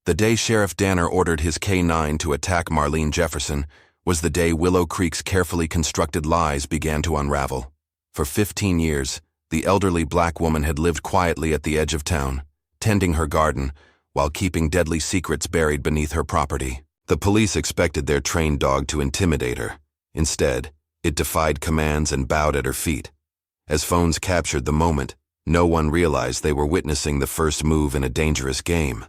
The day Sheriff Danner ordered his K-9 to attack Marlene Jefferson was the day Willow Creek's carefully constructed lies began to unravel. For 15 years, the elderly black woman had lived quietly at the edge of town, tending her garden, while keeping deadly secrets buried beneath her property. The police expected their trained dog to intimidate her. Instead, it defied commands and bowed at her feet. As phones captured the moment, no one realized they were witnessing the first move in a dangerous game.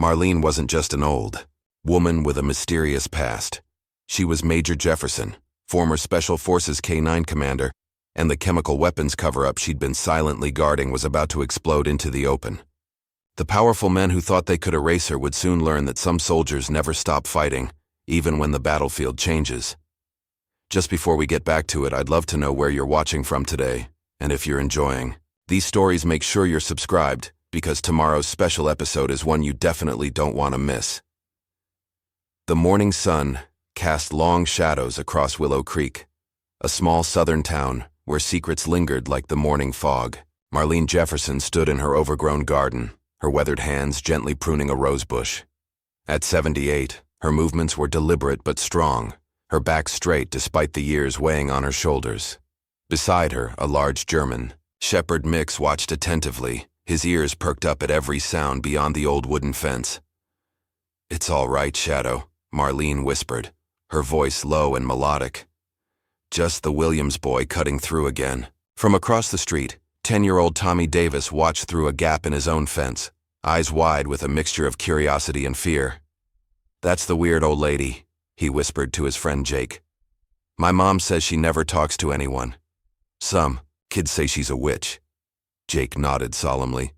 Marlene wasn't just an old woman with a mysterious past. She was Major Jefferson, former Special Forces K-9 commander, and the chemical weapons cover-up she'd been silently guarding was about to explode into the open. The powerful men who thought they could erase her would soon learn that some soldiers never stop fighting, even when the battlefield changes. Just before we get back to it, I'd love to know where you're watching from today, and if you're enjoying these stories, make sure you're subscribed, because tomorrow's special episode is one you definitely don't want to miss. The morning sun cast long shadows across Willow Creek, a small southern town where secrets lingered like the morning fog. Marlene Jefferson stood in her overgrown garden, her weathered hands gently pruning a rose bush. At 78, her movements were deliberate but strong, her back straight despite the years weighing on her shoulders. Beside her, a large German shepherd mix watched attentively, his ears perked up at every sound beyond the old wooden fence. "It's all right, Shadow," Marlene whispered, her voice low and melodic. "Just the Williams boy cutting through again." From across the street, 10-year-old Tommy Davis watched through a gap in his own fence, eyes wide with a mixture of curiosity and fear. "That's the weird old lady," he whispered to his friend Jake. "My mom says she never talks to anyone. Some kids say she's a witch." Jake nodded solemnly.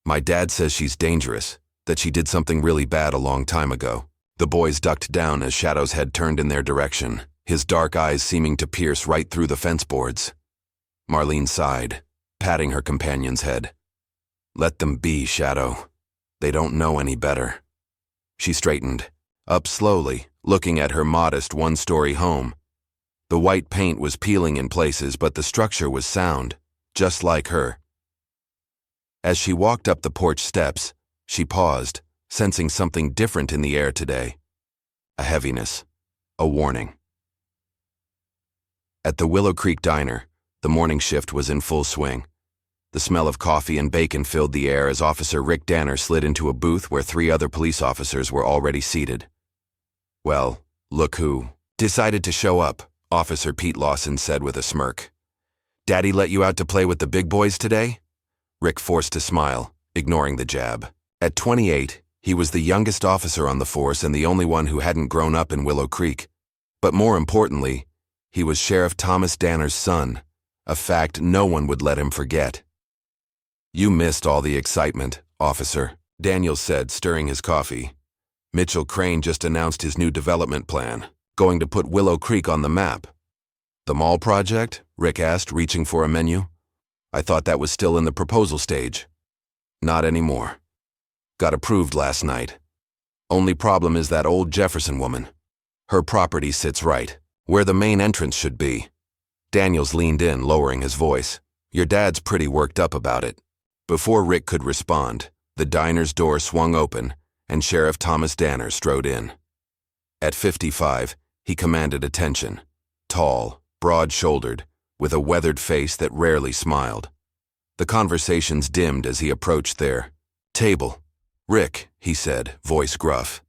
"My dad says she's dangerous, that she did something really bad a long time ago." The boys ducked down as Shadow's head turned in their direction, his dark eyes seeming to pierce right through the fence boards. Marlene sighed, patting her companion's head. "Let them be, Shadow. They don't know any better." She straightened, up slowly, looking at her modest one-story home. The white paint was peeling in places, but the structure was sound, just like her. As she walked up the porch steps, she paused, sensing something different in the air today. A heaviness, a warning. At the Willow Creek Diner, the morning shift was in full swing. The smell of coffee and bacon filled the air as Officer Rick Danner slid into a booth where 3 other police officers were already seated. "Well, look who decided to show up," Officer Pete Lawson said with a smirk. "Daddy let you out to play with the big boys today?" Rick forced a smile, ignoring the jab. At 28, he was the youngest officer on the force and the only one who hadn't grown up in Willow Creek. But more importantly, he was Sheriff Thomas Danner's son, a fact no one would let him forget. "You missed all the excitement, officer," Daniel said, stirring his coffee. "Mitchell Crane just announced his new development plan, going to put Willow Creek on the map." "The mall project?" Rick asked, reaching for a menu. "I thought that was still in the proposal stage." "Not anymore. Got approved last night. Only problem is that old Jefferson woman. Her property sits right where the main entrance should be." Daniels leaned in, lowering his voice. "Your dad's pretty worked up about it." Before Rick could respond, the diner's door swung open, and Sheriff Thomas Danner strode in. At 55, he commanded attention. Tall, broad-shouldered, with a weathered face that rarely smiled. The conversations dimmed as he approached their table. "Rick," he said, voice gruff.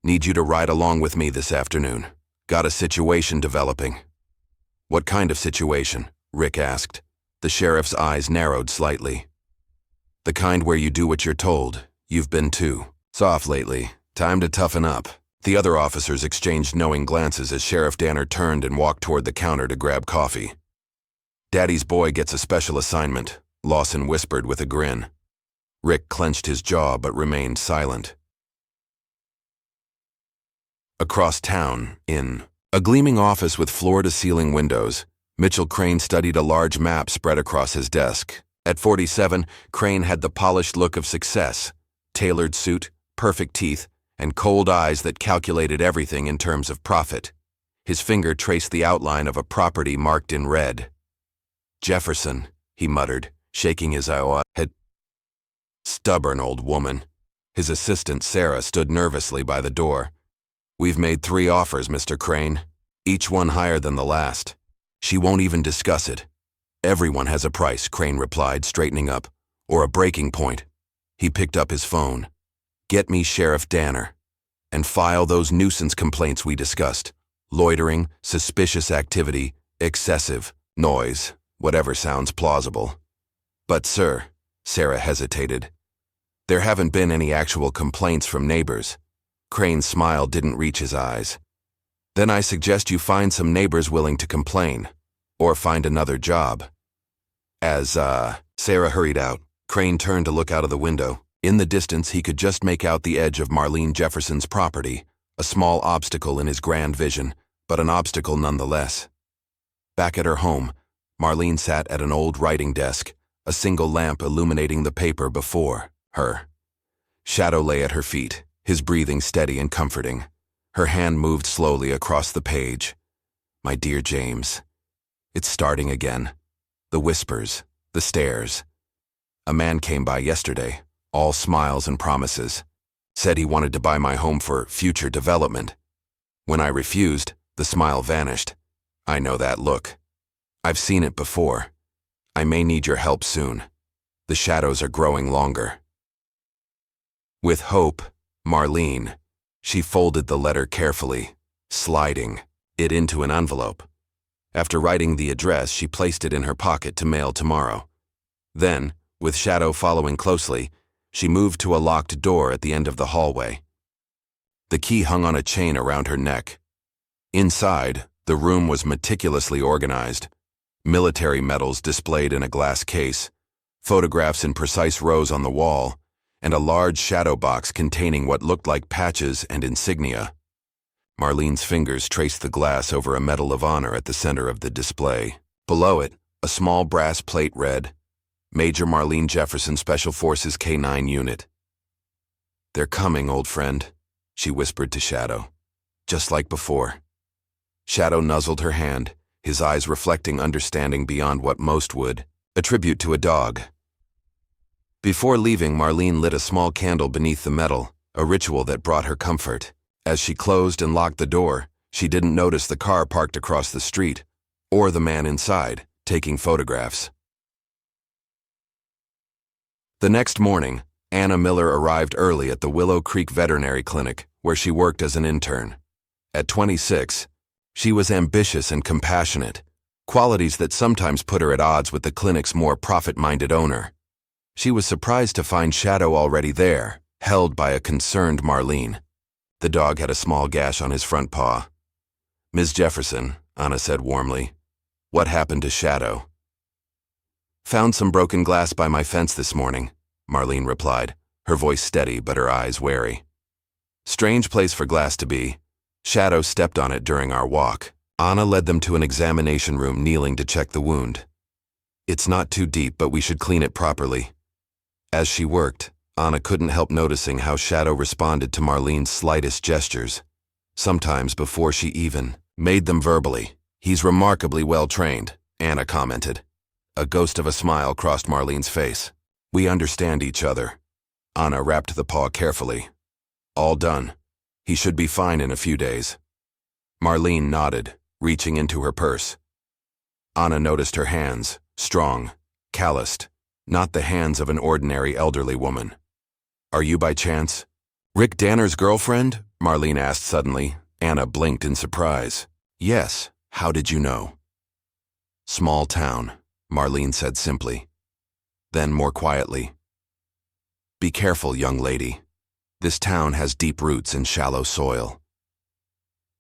"Need you to ride along with me this afternoon. Got a situation developing." "What kind of situation?" Rick asked. The sheriff's eyes narrowed slightly. "The kind where you do what you're told. You've been too soft lately. Time to toughen up." The other officers exchanged knowing glances as Sheriff Danner turned and walked toward the counter to grab coffee. "Daddy's boy gets a special assignment," Lawson whispered with a grin. Rick clenched his jaw but remained silent. Across town, in a gleaming office with floor-to-ceiling windows, Mitchell Crane studied a large map spread across his desk. At 47, Crane had the polished look of success, tailored suit, perfect teeth, and cold eyes that calculated everything in terms of profit. His finger traced the outline of a property marked in red. "Jefferson," he muttered, shaking his head. "Stubborn old woman." His assistant, Sarah, stood nervously by the door. "We've made 3 offers, Mr. Crane. Each one higher than the last. She won't even discuss it." "Everyone has a price," Crane replied, straightening up. "Or a breaking point." He picked up his phone. "Get me Sheriff Danner. And file those nuisance complaints we discussed. Loitering, suspicious activity, excessive, noise, whatever sounds plausible." "But sir," Sarah hesitated, "there haven't been any actual complaints from neighbors." Crane's smile didn't reach his eyes. "Then I suggest you find some neighbors willing to complain. Or find another job." Sarah hurried out. Crane turned to look out of the window. In the distance, he could just make out the edge of Marlene Jefferson's property, a small obstacle in his grand vision, but an obstacle nonetheless. Back at her home, Marlene sat at an old writing desk, a single lamp illuminating the paper before her. Shadow lay at her feet, his breathing steady and comforting. Her hand moved slowly across the page. "My dear James." It's starting again. The whispers, the stares. "A man came by yesterday, all smiles and promises. Said he wanted to buy my home for future development. When I refused, the smile vanished. I know that look. I've seen it before. I may need your help soon. The shadows are growing longer." With hope, Marlene. She folded the letter carefully, sliding it into an envelope. After writing the address, she placed it in her pocket to mail tomorrow. Then, with Shadow following closely, she moved to a locked door at the end of the hallway. The key hung on a chain around her neck. Inside, the room was meticulously organized. Military medals displayed in a glass case, photographs in precise rows on the wall, and a large shadow box containing what looked like patches and insignia. Marlene's fingers traced the glass over a Medal of Honor at the center of the display. Below it, a small brass plate read, "Major Marlene Jefferson, Special Forces K9 Unit." "They're coming, old friend," she whispered to Shadow. "Just like before." Shadow nuzzled her hand, his eyes reflecting understanding beyond what most would attribute to a dog. Before leaving, Marlene lit a small candle beneath the metal, a ritual that brought her comfort. As she closed and locked the door, she didn't notice the car parked across the street, or the man inside, taking photographs. The next morning, Anna Miller arrived early at the Willow Creek Veterinary Clinic, where she worked as an intern. At 26, she was ambitious and compassionate, qualities that sometimes put her at odds with the clinic's more profit-minded owner. She was surprised to find Shadow already there, held by a concerned Marlene. The dog had a small gash on his front paw. "Ms. Jefferson," Anna said warmly, "what happened to Shadow?" "Found some broken glass by my fence this morning," Marlene replied, her voice steady but her eyes wary. "Strange place for glass to be. Shadow stepped on it during our walk." Anna led them to an examination room, kneeling to check the wound. "It's not too deep, but we should clean it properly." As she worked, Anna couldn't help noticing how Shadow responded to Marlene's slightest gestures, sometimes before she even made them verbally. "He's remarkably well trained," Anna commented. A ghost of a smile crossed Marlene's face. "We understand each other." Anna wrapped the paw carefully. "All done. He should be fine in a few days." Marlene nodded, reaching into her purse. Anna noticed her hands, strong, calloused, not the hands of an ordinary elderly woman. "Are you by chance Rick Danner's girlfriend?" Marlene asked suddenly. Anna blinked in surprise. "Yes. How did you know?" "Small town," Marlene said simply. Then more quietly, "Be careful, young lady. This town has deep roots in shallow soil."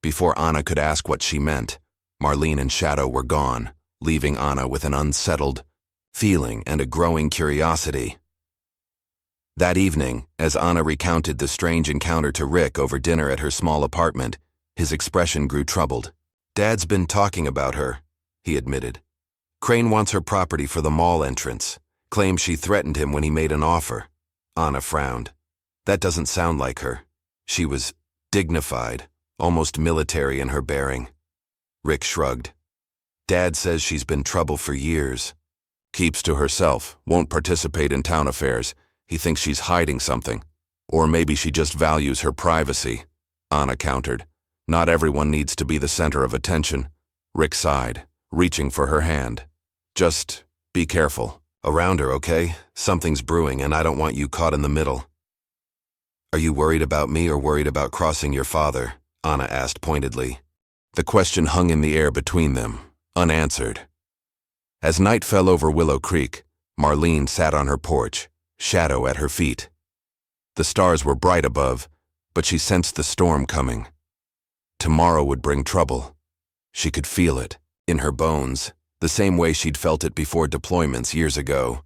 Before Anna could ask what she meant, Marlene and Shadow were gone, leaving Anna with an unsettled feeling and a growing curiosity. That evening, as Anna recounted the strange encounter to Rick over dinner at her small apartment, his expression grew troubled. "Dad's been talking about her," he admitted. "Crane wants her property for the mall entrance. Claims she threatened him when he made an offer." Anna frowned. That doesn't sound like her. She was dignified, almost military in her bearing. Rick shrugged. "Dad says she's been trouble for years. Keeps to herself, won't participate in town affairs. He thinks she's hiding something." Or maybe she just values her privacy, Anna countered. Not everyone needs to be the center of attention. Rick sighed, reaching for her hand. Just be careful. Around her, okay? Something's brewing and I don't want you caught in the middle. Are you worried about me or worried about crossing your father? Anna asked pointedly. The question hung in the air between them, unanswered. As night fell over Willow Creek, Marlene sat on her porch, shadow at her feet. The stars were bright above, but she sensed the storm coming. Tomorrow would bring trouble. She could feel it, in her bones, the same way she'd felt it before deployments years ago.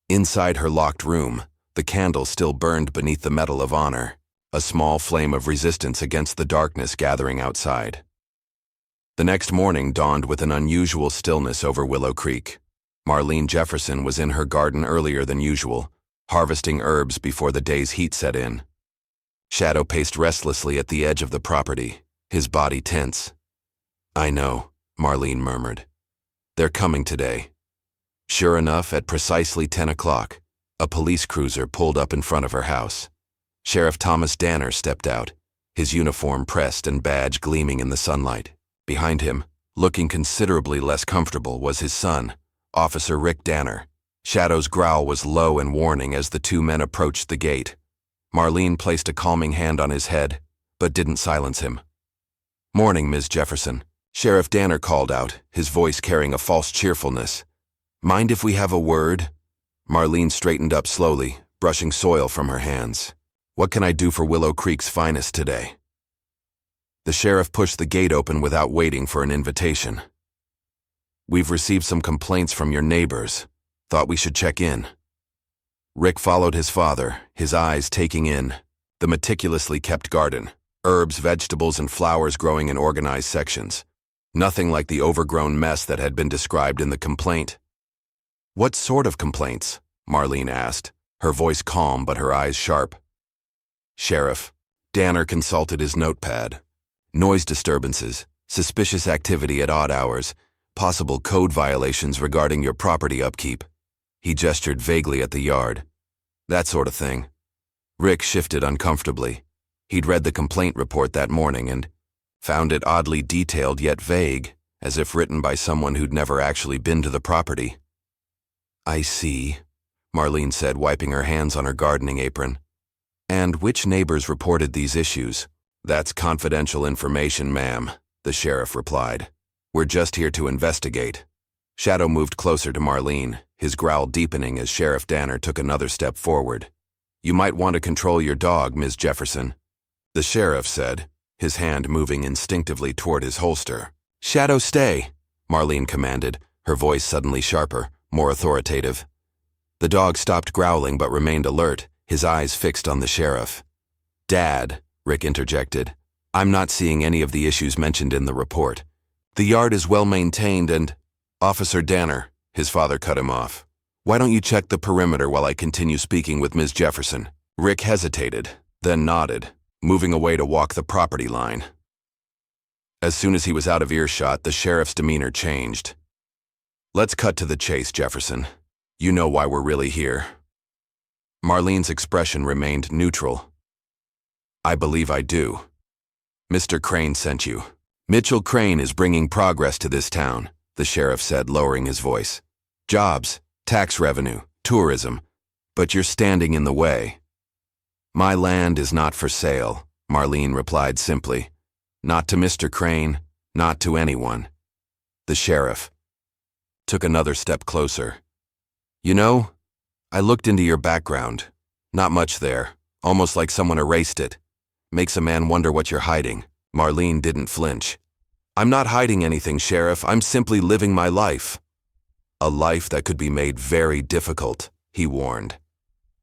Inside her locked room, the candle still burned beneath the metal of honor, a small flame of resistance against the darkness gathering outside. The next morning dawned with an unusual stillness over Willow Creek. Marlene Jefferson was in her garden earlier than usual, harvesting herbs before the day's heat set in. Shadow paced restlessly at the edge of the property, his body tense. I know, Marlene murmured. They're coming today. Sure enough, at precisely 10 o'clock, a police cruiser pulled up in front of her house. Sheriff Thomas Danner stepped out, his uniform pressed and badge gleaming in the sunlight. Behind him, looking considerably less comfortable, was his son, Officer Rick Danner. Shadow's growl was low and warning as the two men approached the gate. Marlene placed a calming hand on his head, but didn't silence him. Morning, Ms. Jefferson. Sheriff Danner called out, his voice carrying a false cheerfulness. Mind if we have a word? Marlene straightened up slowly, brushing soil from her hands. What can I do for Willow Creek's finest today? The sheriff pushed the gate open without waiting for an invitation. We've received some complaints from your neighbors. Thought we should check in. Rick followed his father, his eyes taking in the meticulously kept garden, herbs, vegetables, and flowers growing in organized sections. Nothing like the overgrown mess that had been described in the complaint. What sort of complaints? Marlene asked, her voice calm but her eyes sharp. Sheriff. Danner consulted his notepad. Noise disturbances, suspicious activity at odd hours, possible code violations regarding your property upkeep. He gestured vaguely at the yard. That sort of thing. Rick shifted uncomfortably. He'd read the complaint report that morning and found it oddly detailed yet vague, as if written by someone who'd never actually been to the property. I see, Marlene said, wiping her hands on her gardening apron. And which neighbors reported these issues? That's confidential information, ma'am, the sheriff replied. We're just here to investigate. Shadow moved closer to Marlene, his growl deepening as Sheriff Danner took another step forward. You might want to control your dog, Ms. Jefferson, the sheriff said, his hand moving instinctively toward his holster. Shadow, stay, Marlene commanded, her voice suddenly sharper, more authoritative. The dog stopped growling but remained alert, his eyes fixed on the sheriff. Dad, Rick interjected, I'm not seeing any of the issues mentioned in the report. The yard is well maintained and… Officer Danner, his father cut him off. Why don't you check the perimeter while I continue speaking with Ms. Jefferson? Rick hesitated, then nodded, moving away to walk the property line. As soon as he was out of earshot, the sheriff's demeanor changed. Let's cut to the chase, Jefferson. You know why we're really here. Marlene's expression remained neutral. I believe I do. Mr. Crane sent you. Mitchell Crane is bringing progress to this town, the sheriff said, lowering his voice. Jobs, tax revenue, tourism, but you're standing in the way. My land is not for sale, Marlene replied simply. Not to Mr. Crane, not to anyone. The sheriff took another step closer. You know, I looked into your background. Not much there, almost like someone erased it. Makes a man wonder what you're hiding. Marlene didn't flinch. I'm not hiding anything, Sheriff. I'm simply living my life. A life that could be made very difficult, he warned.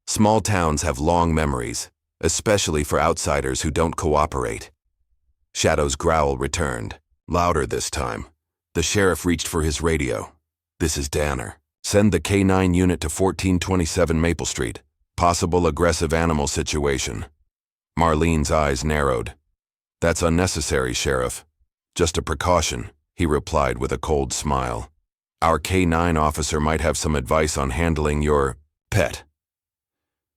Small towns have long memories, especially for outsiders who don't cooperate. Shadow's growl returned, louder this time. The sheriff reached for his radio. This is Danner. Send the K9 unit to 1427 Maple Street. Possible aggressive animal situation. Marlene's eyes narrowed. That's unnecessary, Sheriff. Just a precaution, he replied with a cold smile. Our K9 officer might have some advice on handling your pet.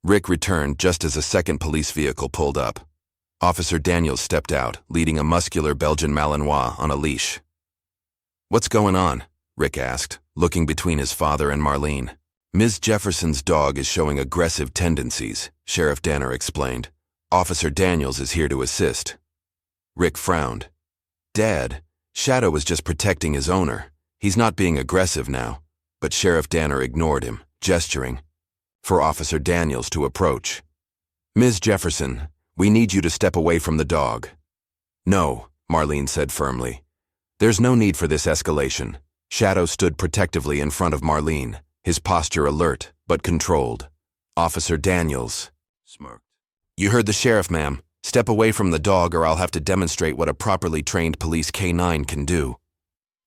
Rick returned just as a second police vehicle pulled up. Officer Daniels stepped out, leading a muscular Belgian Malinois on a leash. "What's going on?" Rick asked, looking between his father and Marlene. "Ms. Jefferson's dog is showing aggressive tendencies," Sheriff Danner explained. "Officer Daniels is here to assist." Rick frowned. "Dad, Shadow was just protecting his owner. He's not being aggressive now." But Sheriff Danner ignored him, gesturing for Officer Daniels to approach. "Ms. Jefferson, we need you to step away from the dog." "No," Marlene said firmly. "There's no need for this escalation." Shadow stood protectively in front of Marlene, his posture alert but controlled. Officer Daniels smirked. "You heard the sheriff, ma'am. Step away from the dog or I'll have to demonstrate what a properly trained police K9 can do."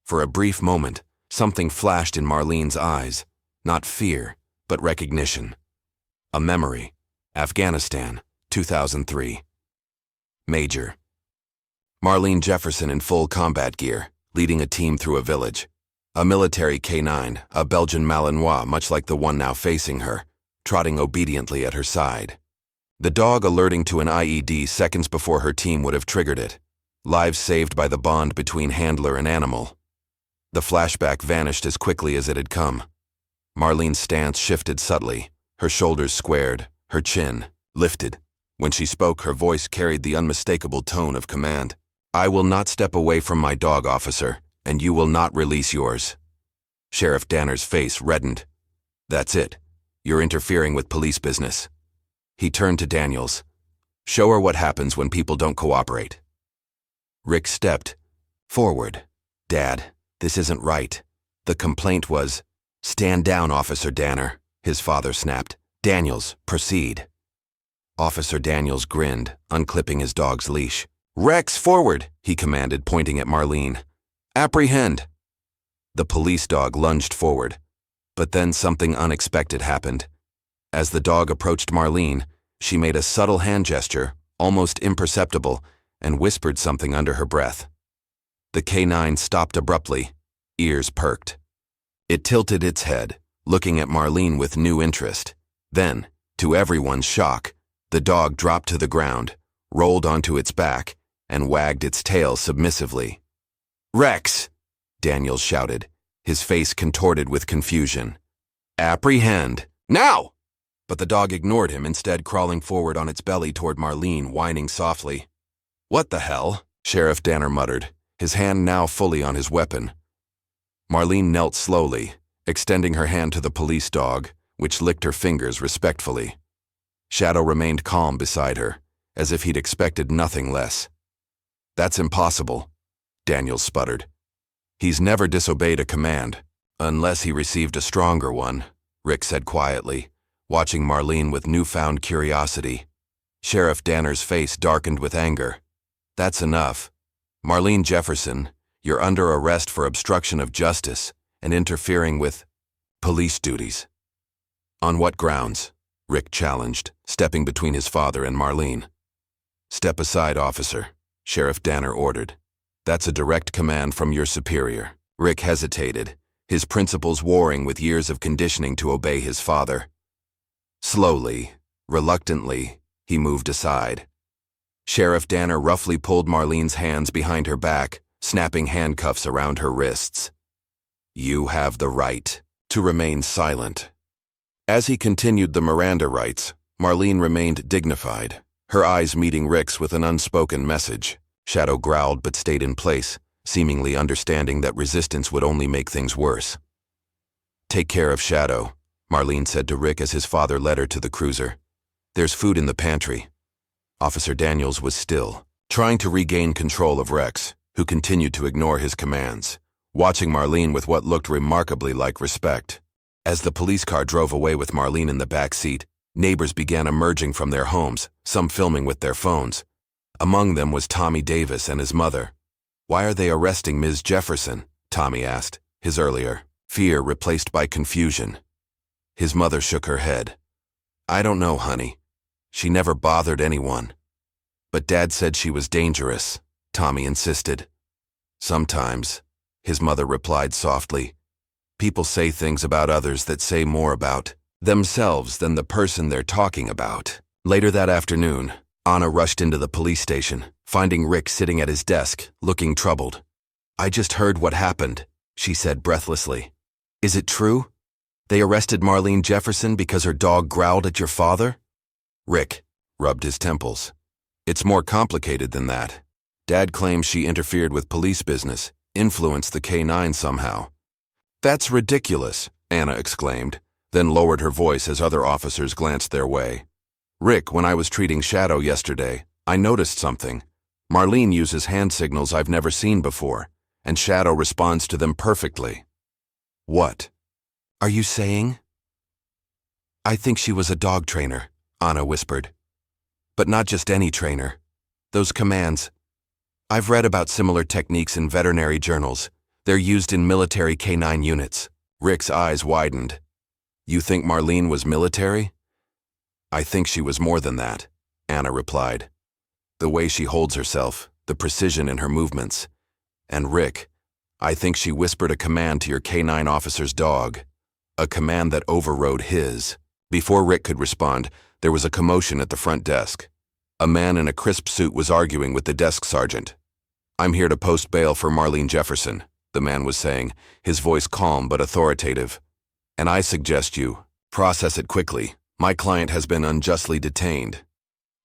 For a brief moment, something flashed in Marlene's eyes. Not fear, but recognition. A memory. Afghanistan, 2003. Major. Marlene Jefferson in full combat gear, leading a team through a village. A military K9, a Belgian Malinois much like the one now facing her, trotting obediently at her side. The dog alerting to an IED seconds before her team would have triggered it. Lives saved by the bond between handler and animal. The flashback vanished as quickly as it had come. Marlene's stance shifted subtly, her shoulders squared, her chin lifted. When she spoke, her voice carried the unmistakable tone of command. "I will not step away from my dog, officer, and you will not release yours." Sheriff Danner's face reddened. "That's it. You're interfering with police business." He turned to Daniels. "Show her what happens when people don't cooperate." Rick stepped forward. "Dad, this isn't right." The complaint was, "Stand down, Officer Danner," his father snapped. "Daniels, proceed." Officer Daniels grinned, unclipping his dog's leash. "Rex, forward," he commanded, pointing at Marlene. "Apprehend." The police dog lunged forward. But then something unexpected happened. As the dog approached Marlene, she made a subtle hand gesture, almost imperceptible, and whispered something under her breath. The K9 stopped abruptly, ears perked. It tilted its head, looking at Marlene with new interest. Then, to everyone's shock, the dog dropped to the ground, rolled onto its back, and wagged its tail submissively. "Rex!" Daniels shouted, his face contorted with confusion. "Apprehend! Now!" But the dog ignored him, instead crawling forward on its belly toward Marlene, whining softly. "What the hell?" Sheriff Danner muttered, his hand now fully on his weapon. Marlene knelt slowly, extending her hand to the police dog, which licked her fingers respectfully. Shadow remained calm beside her, as if he'd expected nothing less. "That's impossible," Daniels sputtered. "He's never disobeyed a command, unless he received a stronger one," Rick said quietly, watching Marlene with newfound curiosity. Sheriff Danner's face darkened with anger. "That's enough. Marlene Jefferson, you're under arrest for obstruction of justice and interfering with police duties." "On what grounds?" Rick challenged, stepping between his father and Marlene. "Step aside, officer," Sheriff Danner ordered. "That's a direct command from your superior." Rick hesitated, his principles warring with years of conditioning to obey his father. Slowly, reluctantly, he moved aside. Sheriff Danner roughly pulled Marlene's hands behind her back, snapping handcuffs around her wrists. "You have the right to remain silent." As he continued the Miranda rights, Marlene remained dignified, her eyes meeting Rick's with an unspoken message. Shadow growled but stayed in place, seemingly understanding that resistance would only make things worse. "Take care of Shadow," Marlene said to Rick as his father led her to the cruiser. "There's food in the pantry." Officer Daniels was still, trying to regain control of Rex, who continued to ignore his commands, watching Marlene with what looked remarkably like respect. As the police car drove away with Marlene in the back seat, neighbors began emerging from their homes, some filming with their phones. Among them was Tommy Davis and his mother. "Why are they arresting Ms. Jefferson?" Tommy asked, his earlier fear replaced by confusion. His mother shook her head. "I don't know, honey. She never bothered anyone." "But Dad said she was dangerous," Tommy insisted. "Sometimes," his mother replied softly. "People say things about others that say more about themselves than the person they're talking about. Later that afternoon, Anna rushed into the police station, finding Rick sitting at his desk, looking troubled. "I just heard what happened," she said breathlessly. "Is it true? They arrested Marlene Jefferson because her dog growled at your father?" Rick rubbed his temples. "It's more complicated than that. Dad claims she interfered with police business, influenced the K9 somehow." "That's ridiculous," Anna exclaimed, then lowered her voice as other officers glanced their way. "Rick, when I was treating Shadow yesterday, I noticed something. Marlene uses hand signals I've never seen before, and Shadow responds to them perfectly." "What are you saying?" "I think she was a dog trainer," Anna whispered. "But not just any trainer. Those commands. I've read about similar techniques in veterinary journals. They're used in military K9 units." Rick's eyes widened. "You think Marlene was military?" "I think she was more than that," Anna replied. "The way she holds herself, the precision in her movements. And Rick, I think she whispered a command to your K9 officer's dog, a command that overrode his." Before Rick could respond, there was a commotion at the front desk. A man in a crisp suit was arguing with the desk sergeant. "I'm here to post bail for Marlene Jefferson," the man was saying, his voice calm but authoritative. "And I suggest you process it quickly. My client has been unjustly detained."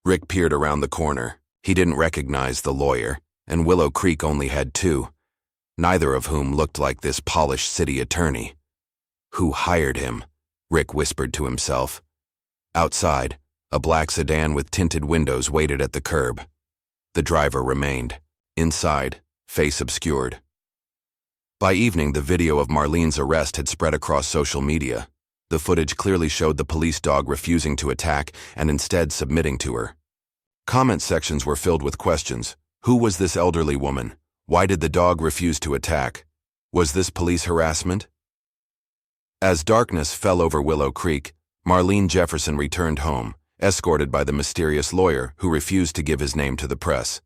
Rick peered around the corner. He didn't recognize the lawyer, and Willow Creek only had two, neither of whom looked like this polished city attorney. "Who hired him?" Rick whispered to himself. Outside, a black sedan with tinted windows waited at the curb. The driver remained. Inside, face obscured. By evening, the video of Marlene's arrest had spread across social media. The footage clearly showed the police dog refusing to attack and instead submitting to her. Comment sections were filled with questions. Who was this elderly woman? Why did the dog refuse to attack? Was this police harassment? As darkness fell over Willow Creek, Marlene Jefferson returned home, escorted by the mysterious lawyer who refused to give his name to the press.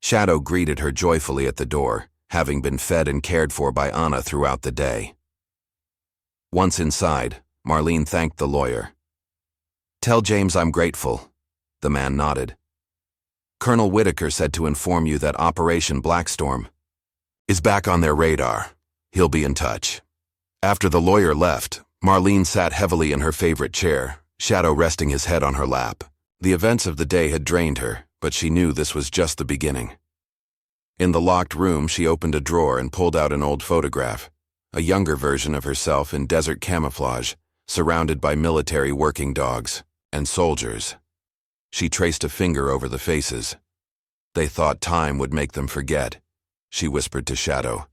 Shadow greeted her joyfully at the door, having been fed and cared for by Anna throughout the day. Once inside, Marlene thanked the lawyer. "Tell James I'm grateful." The man nodded. "Colonel Whitaker said to inform you that Operation Blackstorm is back on their radar. He'll be in touch." After the lawyer left, Marlene sat heavily in her favorite chair, Shadow resting his head on her lap. The events of the day had drained her, but she knew this was just the beginning. In the locked room, she opened a drawer and pulled out an old photograph, a younger version of herself in desert camouflage, surrounded by military working dogs and soldiers. She traced a finger over the faces. "They thought time would make them forget," she whispered to Shadow.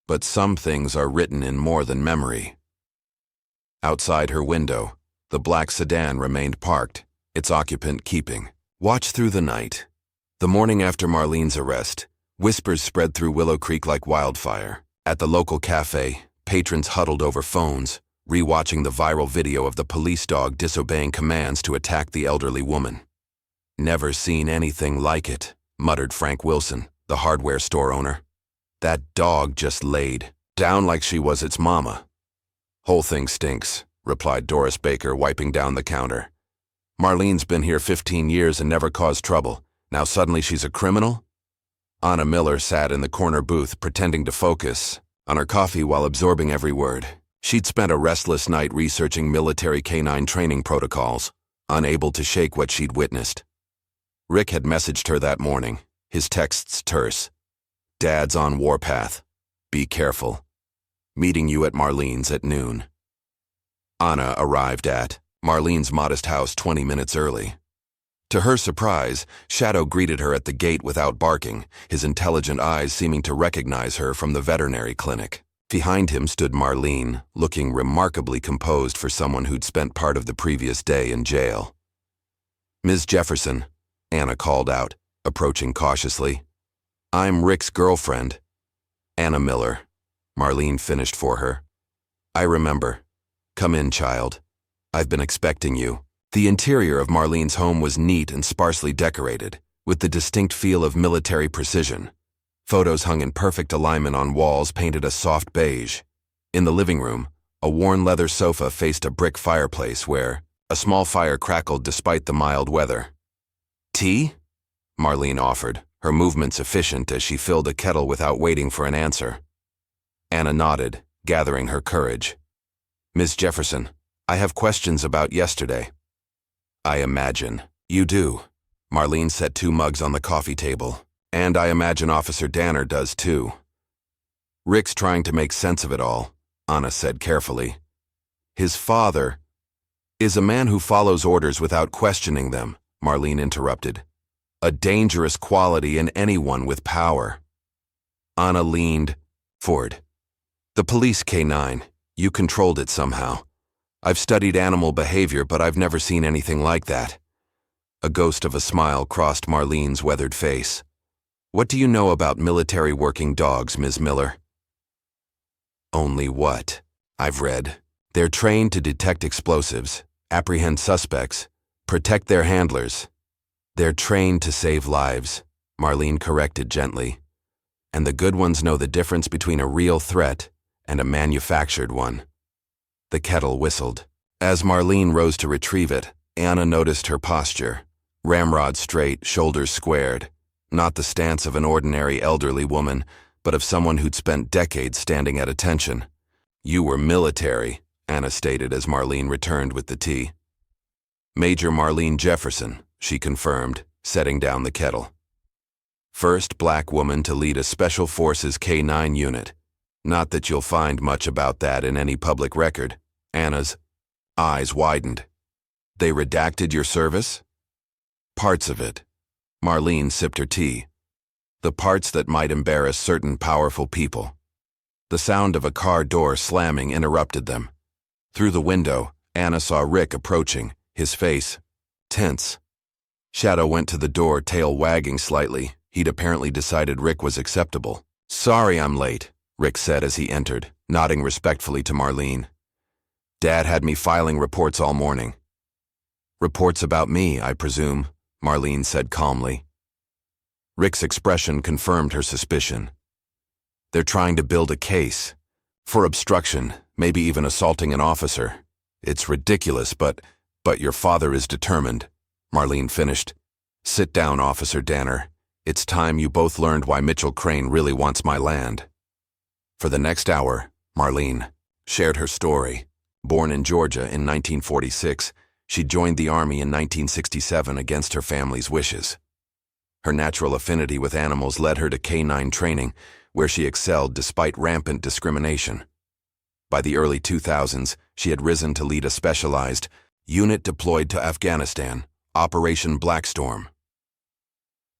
"But some things are written in more than memory." Outside her window, the black sedan remained parked, its occupant keeping watch through the night. The morning after Marlene's arrest, whispers spread through Willow Creek like wildfire. At the local cafe, patrons huddled over phones, rewatching the viral video of the police dog disobeying commands to attack the elderly woman. "Never seen anything like it," muttered Frank Wilson, the hardware store owner. "That dog just laid down like she was its mama." "Whole thing stinks," replied Doris Baker, wiping down the counter. "Marlene's been here 15 years and never caused trouble. Now suddenly she's a criminal?" Anna Miller sat in the corner booth, pretending to focus on her coffee while absorbing every word. She'd spent a restless night researching military K9 training protocols, unable to shake what she'd witnessed. Rick had messaged her that morning, his texts terse. "Dad's on warpath. Be careful. Meeting you at Marlene's at noon." Anna arrived at Marlene's modest house 20 minutes early. To her surprise, Shadow greeted her at the gate without barking, his intelligent eyes seeming to recognize her from the veterinary clinic. Behind him stood Marlene, looking remarkably composed for someone who'd spent part of the previous day in jail. "Ms. Jefferson," Anna called out, approaching cautiously. "I'm Rick's girlfriend." "Anna Miller," Marlene finished for her. "I remember. Come in, child. I've been expecting you." The interior of Marlene's home was neat and sparsely decorated, with the distinct feel of military precision. Photos hung in perfect alignment on walls painted a soft beige. In the living room, A worn leather sofa faced a brick fireplace where a small fire crackled despite the mild weather. "Tea?" Marlene offered, her movements efficient as she filled a kettle without waiting for an answer. Anna nodded, gathering her courage. "Miss Jefferson, I have questions about yesterday." "I imagine you do." Marlene set 2 mugs on the coffee table. "And I imagine Officer Danner does too." "Rick's trying to make sense of it all," Anna said carefully. "His father is a man who follows orders without questioning them," Marlene interrupted. "A dangerous quality in anyone with power." Anna leaned forward. "The police K9, you controlled it somehow. I've studied animal behavior, but I've never seen anything like that." A ghost of a smile crossed Marlene's weathered face. "What do you know about military working dogs, Ms. Miller?" "Only what I've read. They're trained to detect explosives, apprehend suspects, protect their handlers. They're trained to save lives," Marlene corrected gently. "And the good ones know the difference between a real threat and a manufactured one." The kettle whistled. As Marlene rose to retrieve it, Anna noticed her posture. Ramrod straight, shoulders squared. Not the stance of an ordinary elderly woman, but of someone who'd spent decades standing at attention. "You were military," Anna stated as Marlene returned with the tea. "Major Marlene Jefferson," she confirmed, setting down the kettle. "First black woman to lead a Special Forces K9 unit. Not that you'll find much about that in any public record." Anna's eyes widened. "They redacted your service?" "Parts of it." Marlene sipped her tea. "The parts that might embarrass certain powerful people." The sound of a car door slamming interrupted them. Through the window, Anna saw Rick approaching, his face tense. Shadow went to the door, tail wagging slightly. He'd apparently decided Rick was acceptable. "Sorry I'm late," Rick said as he entered, nodding respectfully to Marlene. "Dad had me filing reports all morning." "Reports about me, I presume," Marlene said calmly. Rick's expression confirmed her suspicion. "They're trying to build a case. For obstruction, maybe even assaulting an officer. It's ridiculous, but your father is determined," Marlene finished. "Sit down, Officer Danner. It's time you both learned why Mitchell Crane really wants my land." For the next hour, Marlene shared her story. Born in Georgia in 1946, she joined the Army in 1967 against her family's wishes. Her natural affinity with animals led her to K9 training, where she excelled despite rampant discrimination. By the early 2000s, she had risen to lead a specialized unit deployed to Afghanistan, Operation Blackstorm.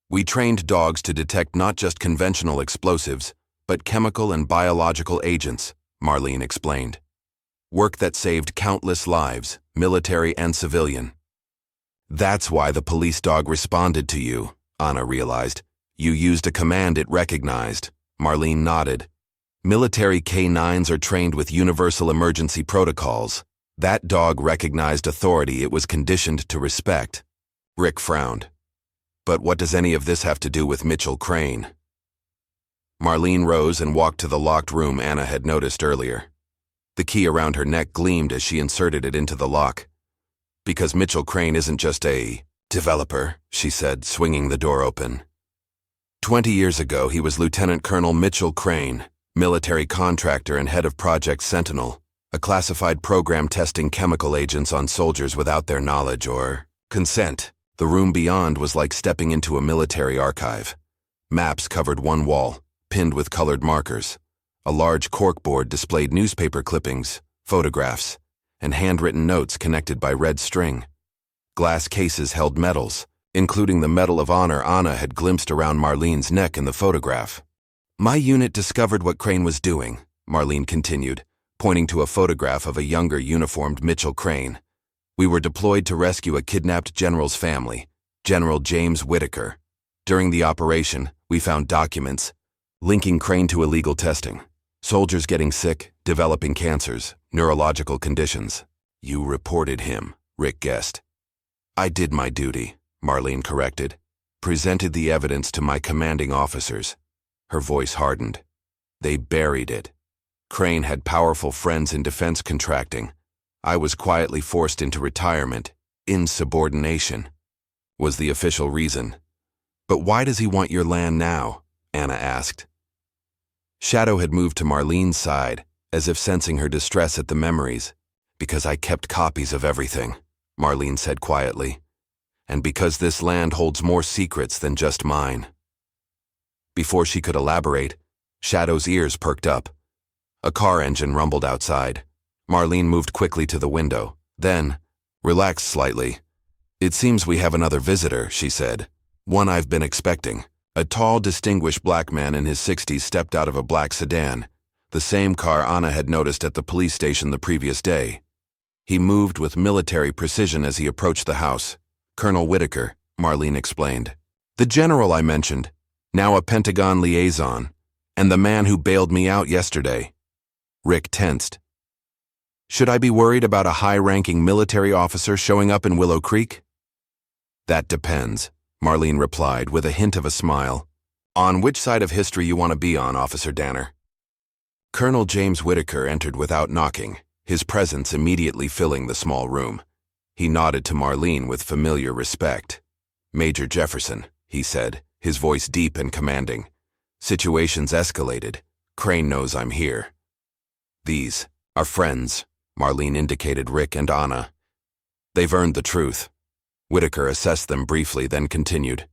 "We trained dogs to detect not just conventional explosives, but chemical and biological agents," Marlene explained. "Work that saved countless lives, military and civilian." "That's why the police dog responded to you," Anna realized. "You used a command it recognized." Marlene nodded. "Military K9s are trained with universal emergency protocols. That dog recognized authority it was conditioned to respect." Rick frowned. "But what does any of this have to do with Mitchell Crane?" Marlene rose and walked to the locked room Anna had noticed earlier. The key around her neck gleamed as she inserted it into the lock. "Because Mitchell Crane isn't just a developer," she said, swinging the door open. 20 years ago, he was Lieutenant Colonel Mitchell Crane, military contractor and head of Project Sentinel, a classified program testing chemical agents on soldiers without their knowledge or consent. The room beyond was like stepping into a military archive. Maps covered one wall, pinned with colored markers. A large corkboard displayed newspaper clippings, photographs, and handwritten notes connected by red string. Glass cases held medals, including the Medal of Honor Anna had glimpsed around Marlene's neck in the photograph. "My unit discovered what Crane was doing," Marlene continued, pointing to a photograph of a younger uniformed Mitchell Crane. "We were deployed to rescue a kidnapped general's family, General James Whitaker. During the operation, we found documents linking Crane to illegal testing. Soldiers getting sick, developing cancers, neurological conditions. You reported him," Rick guessed. "I did my duty," Marlene corrected. "Presented the evidence to my commanding officers." Her voice hardened. "They buried it." Crane had powerful friends in defense contracting. I was quietly forced into retirement. Insubordination was the official reason. But why does he want your land now? Anna asked. Shadow had moved to Marlene's side, as if sensing her distress at the memories. Because I kept copies of everything, Marlene said quietly. And because this land holds more secrets than just mine. Before she could elaborate, Shadow's ears perked up. A car engine rumbled outside. Marlene moved quickly to the window, then relaxed slightly. It seems we have another visitor, she said. One I've been expecting. A tall, distinguished black man in his 60s stepped out of a black sedan, the same car Anna had noticed at the police station the previous day. He moved with military precision as he approached the house. Colonel Whitaker, Marlene explained. The general I mentioned, now a Pentagon liaison, and the man who bailed me out yesterday. Rick tensed. Should I be worried about a high-ranking military officer showing up in Willow Creek? That depends, Marlene replied with a hint of a smile. On which side of history you want to be on, Officer Danner? Colonel James Whitaker entered without knocking, his presence immediately filling the small room. He nodded to Marlene with familiar respect. Major Jefferson, he said, his voice deep and commanding. Situation's escalated. Crane knows I'm here. These are friends, Marlene indicated Rick and Anna. They've earned the truth. Whitaker assessed them briefly, then continued.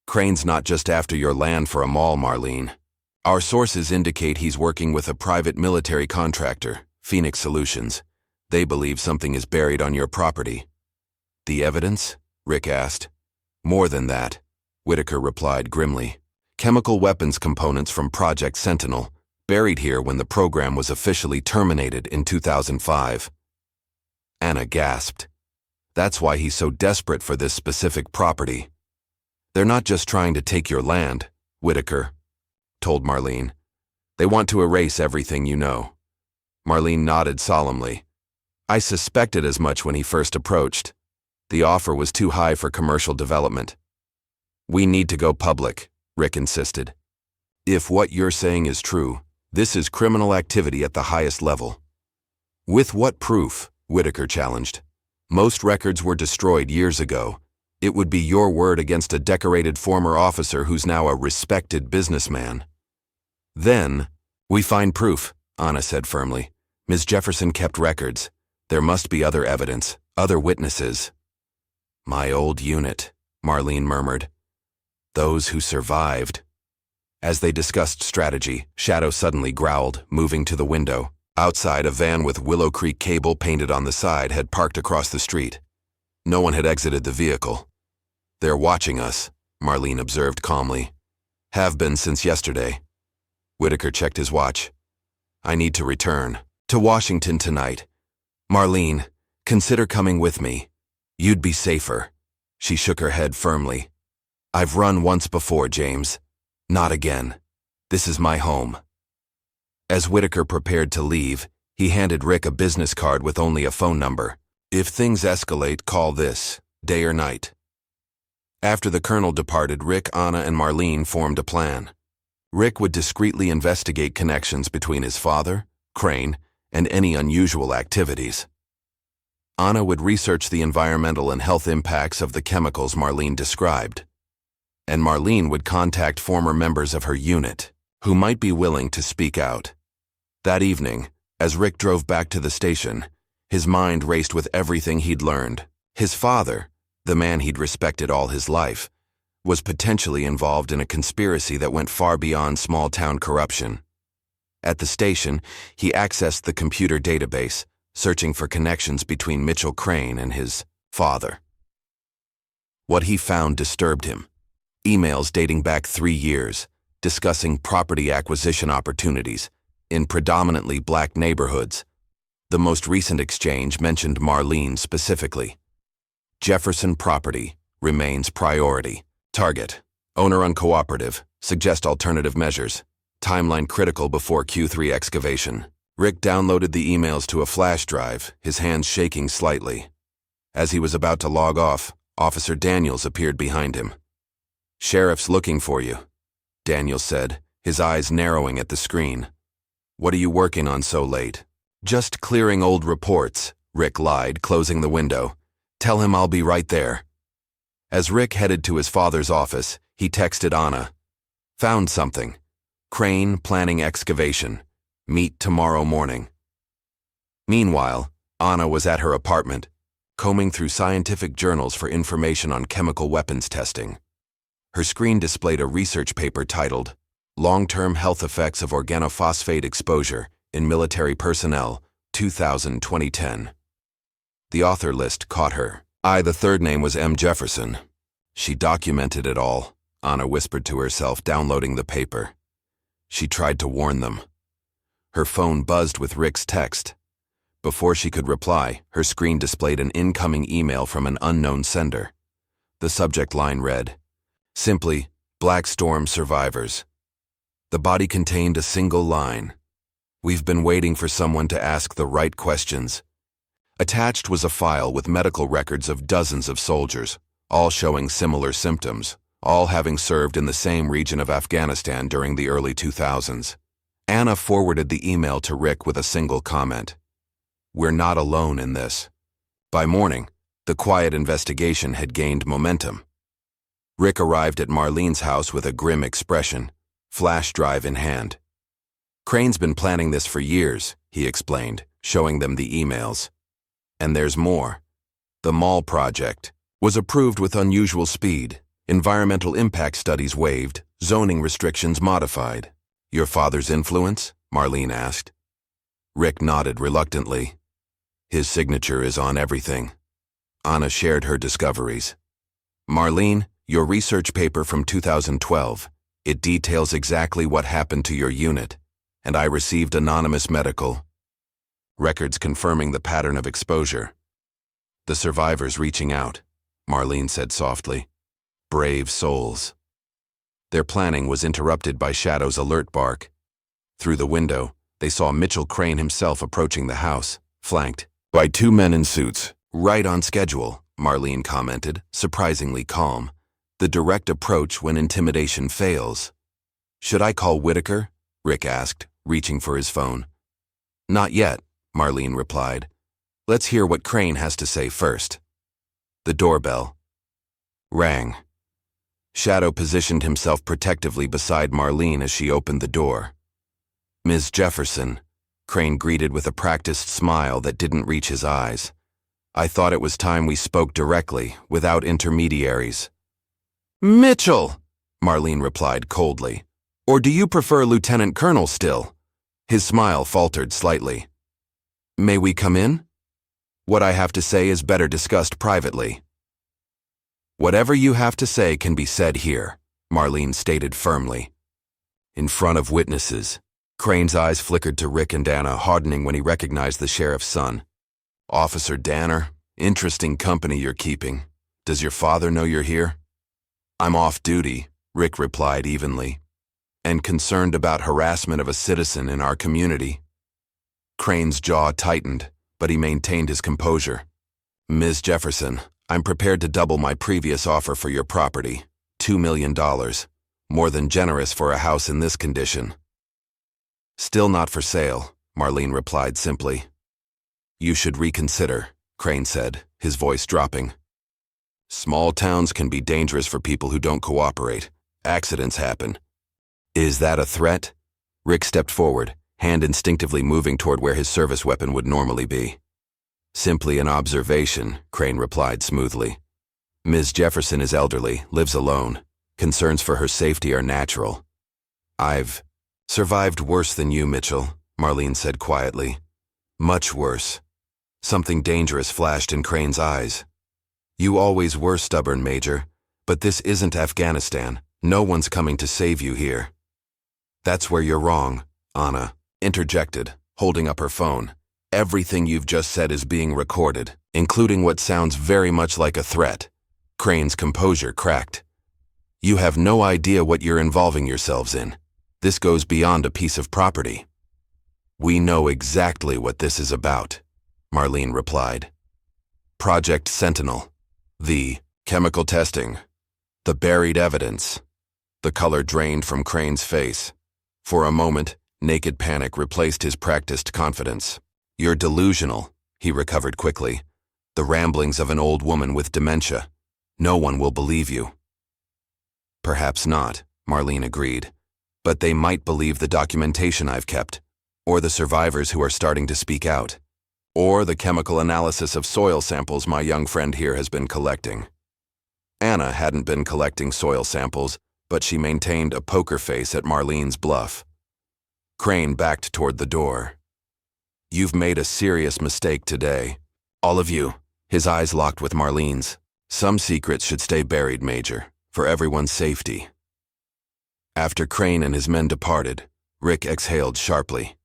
Crane's not just after your land for a mall, Marlene. Our sources indicate he's working with a private military contractor, Phoenix Solutions. They believe something is buried on your property. The evidence? Rick asked. More than that, Whitaker replied grimly. Chemical weapons components from Project Sentinel, buried here when the program was officially terminated in 2005. Anna gasped. That's why he's so desperate for this specific property. They're not just trying to take your land, Whitaker told Marlene. They want to erase everything you know. Marlene nodded solemnly. I suspected as much when he first approached. The offer was too high for commercial development. We need to go public, Rick insisted. If what you're saying is true, this is criminal activity at the highest level. With what proof? Whitaker challenged. Most records were destroyed years ago. It would be your word against a decorated former officer who's now a respected businessman. Then, we find proof, Anna said firmly. Ms. Jefferson kept records. There must be other evidence, other witnesses. My old unit, Marlene murmured. Those who survived. As they discussed strategy, Shadow suddenly growled, moving to the window. Outside, a van with Willow Creek cable painted on the side had parked across the street. No one had exited the vehicle. They're watching us, Marlene observed calmly. Have been since yesterday. Whitaker checked his watch. I need to return to Washington tonight. Marlene, consider coming with me. You'd be safer. She shook her head firmly. I've run once before, James. Not again. This is my home. As Whitaker prepared to leave, he handed Rick a business card with only a phone number. If things escalate, call this, day or night. After the colonel departed, Rick, Anna, and Marlene formed a plan. Rick would discreetly investigate connections between his father, Crane, and any unusual activities. Anna would research the environmental and health impacts of the chemicals Marlene described. And Marlene would contact former members of her unit, who might be willing to speak out. That evening, as Rick drove back to the station, his mind raced with everything he'd learned. His father, the man he'd respected all his life, was potentially involved in a conspiracy that went far beyond small-town corruption. At the station, he accessed the computer database, searching for connections between Mitchell Crane and his father. What he found disturbed him. Emails dating back 3 years, discussing property acquisition opportunities in predominantly black neighborhoods. The most recent exchange mentioned Marlene specifically. Jefferson property remains priority. Target, owner uncooperative, suggest alternative measures. Timeline critical before Q3 excavation. Rick downloaded the emails to a flash drive, his hands shaking slightly. As he was about to log off, Officer Daniels appeared behind him. Sheriff's looking for you, Daniels said, his eyes narrowing at the screen. What are you working on so late? Just clearing old reports, Rick lied, closing the window. Tell him I'll be right there. As Rick headed to his father's office, he texted Anna. Found something. Crane planning excavation. Meet tomorrow morning. Meanwhile, Anna was at her apartment, combing through scientific journals for information on chemical weapons testing. Her screen displayed a research paper titled, Long-Term Health Effects of Organophosphate Exposure in Military Personnel, 2000-2010. The author list caught her. The third name was M. Jefferson. She documented it all, Anna whispered to herself, downloading the paper. She tried to warn them. Her phone buzzed with Rick's text. Before she could reply, her screen displayed an incoming email from an unknown sender. The subject line read, simply, Black Storm survivors. The body contained a single line. We've been waiting for someone to ask the right questions. Attached was a file with medical records of dozens of soldiers, all showing similar symptoms, all having served in the same region of Afghanistan during the early 2000s. Anna forwarded the email to Rick with a single comment. We're not alone in this. By morning, the quiet investigation had gained momentum. Rick arrived at Marlene's house with a grim expression, flash drive in hand. Crane's been planning this for years, he explained, showing them the emails. And there's more. The mall project was approved with unusual speed, environmental impact studies waived, zoning restrictions modified. Your father's influence? Marlene asked. Rick nodded reluctantly. His signature is on everything. Anna shared her discoveries. Marlene, your research paper from 2012. It details exactly what happened to your unit, and I received anonymous medical records confirming the pattern of exposure. The survivors reaching out, Marlene said softly. Brave souls. Their planning was interrupted by Shadow's alert bark. Through the window, they saw Mitchell Crane himself approaching the house, flanked by two men in suits. Right on schedule, Marlene commented, surprisingly calm. The direct approach when intimidation fails. Should I call Whitaker? Rick asked, reaching for his phone. Not yet, Marlene replied. Let's hear what Crane has to say first. The doorbell rang. Shadow positioned himself protectively beside Marlene as she opened the door. Ms. Jefferson, Crane greeted with a practiced smile that didn't reach his eyes. I thought it was time we spoke directly, without intermediaries. Mitchell, Marlene replied coldly. Or do you prefer Lieutenant Colonel still? His smile faltered slightly. May we come in? What I have to say is better discussed privately. Whatever you have to say can be said here, Marlene stated firmly. In front of witnesses. Crane's eyes flickered to Rick and Anna, hardening when he recognized the sheriff's son. Officer Danner, interesting company you're keeping. Does your father know you're here? I'm off duty, Rick replied evenly, and concerned about harassment of a citizen in our community. Crane's jaw tightened, but he maintained his composure. Ms. Jefferson, I'm prepared to double my previous offer for your property, $2 million. More than generous for a house in this condition. Still not for sale, Marlene replied simply. You should reconsider, Crane said, his voice dropping. Small towns can be dangerous for people who don't cooperate. Accidents happen. Is that a threat? Rick stepped forward, hand instinctively moving toward where his service weapon would normally be. Simply an observation, Crane replied smoothly. Ms. Jefferson is elderly, lives alone. Concerns for her safety are natural. I've survived worse than you, Mitchell, Marlene said quietly. Much worse. Something dangerous flashed in Crane's eyes. You always were stubborn, Major, but this isn't Afghanistan. No one's coming to save you here. That's where you're wrong, Anna interjected, holding up her phone. Everything you've just said is being recorded, including what sounds very much like a threat. Crane's composure cracked. You have no idea what you're involving yourselves in. This goes beyond a piece of property. We know exactly what this is about, Marlene replied. Project Sentinel. The chemical testing. The buried evidence. The color drained from Crane's face. For a moment, Naked panic replaced his practiced confidence. "You're delusional," he recovered quickly. "The ramblings of an old woman with dementia. No one will believe you." "Perhaps not," Marlene agreed. "But they might believe the documentation I've kept, or the survivors who are starting to speak out, or the chemical analysis of soil samples my young friend here has been collecting." Anna hadn't been collecting soil samples, but she maintained a poker face at Marlene's bluff. Crane backed toward the door. "You've made a serious mistake today. All of you." His eyes locked with Marlene's. "Some secrets should stay buried, Major, for everyone's safety." After Crane and his men departed, Rick exhaled sharply.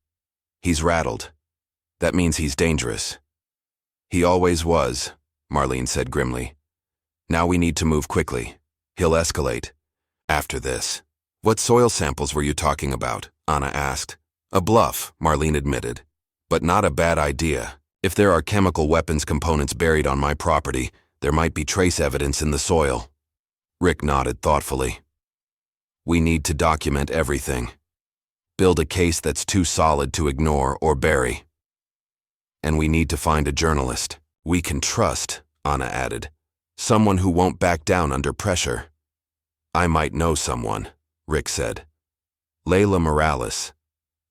"He's rattled. That means he's dangerous." "He always was," Marlene said grimly. "Now we need to move quickly. He'll escalate. After this." "What soil samples were you talking about?" Anna asked. "A bluff," Marlene admitted. "But not a bad idea. If there are chemical weapons components buried on my property, there might be trace evidence in the soil." Rick nodded thoughtfully. "We need to document everything. Build a case that's too solid to ignore or bury. And we need to find a journalist we can trust," Anna added. "Someone who won't back down under pressure." "I might know someone," Rick said. "Layla Morales.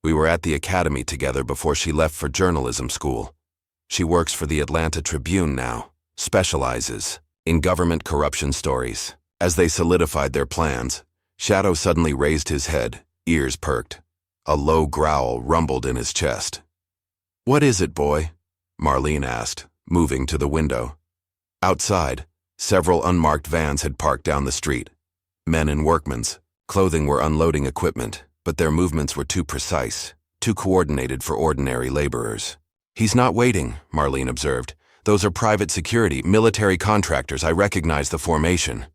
We were at the academy together before she left for journalism school. She works for the Atlanta Tribune now, specializes in government corruption stories." As they solidified their plans, Shadow suddenly raised his head, ears perked. A low growl rumbled in his chest. "What is it, boy?" Marlene asked, moving to the window. Outside, several unmarked vans had parked down the street. Men in workmen's clothing were unloading equipment, but their movements were too precise, too coordinated for ordinary laborers. "He's not waiting," Marlene observed. "Those are private security, military contractors. I recognize the formation."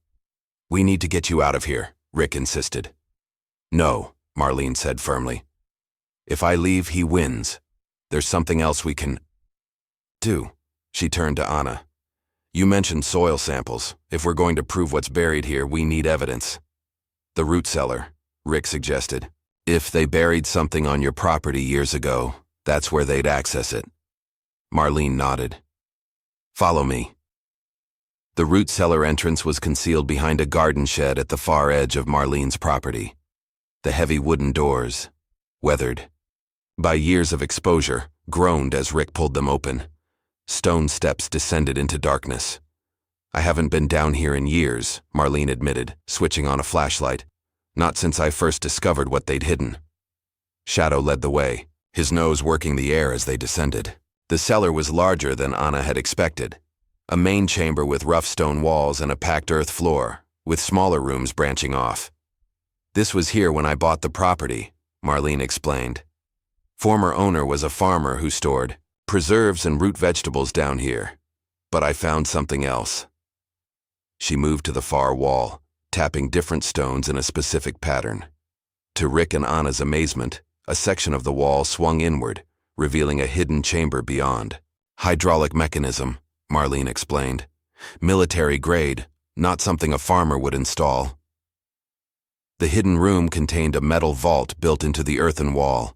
"We need to get you out of here," Rick insisted. "No," Marlene said firmly. "If I leave, he wins. There's something else we can do." She turned to Anna. "You mentioned soil samples. If we're going to prove what's buried here, we need evidence." "The root cellar," Rick suggested. "If they buried something on your property years ago, that's where they'd access it." Marlene nodded. "Follow me." The root cellar entrance was concealed behind a garden shed at the far edge of Marlene's property. The heavy wooden doors, weathered by years of exposure, groaned as Rick pulled them open. Stone steps descended into darkness. "I haven't been down here in years," Marlene admitted, switching on a flashlight. "Not since I first discovered what they'd hidden." Shadow led the way, his nose working the air as they descended. The cellar was larger than Anna had expected. A main chamber with rough stone walls and a packed earth floor, with smaller rooms branching off. "This was here when I bought the property," Marlene explained. "Former owner was a farmer who stored preserves and root vegetables down here. But I found something else." She moved to the far wall, tapping different stones in a specific pattern. To Rick and Anna's amazement, a section of the wall swung inward, revealing a hidden chamber beyond. "Hydraulic mechanism," Marlene explained. "Military grade, not something a farmer would install." The hidden room contained a metal vault built into the earthen wall.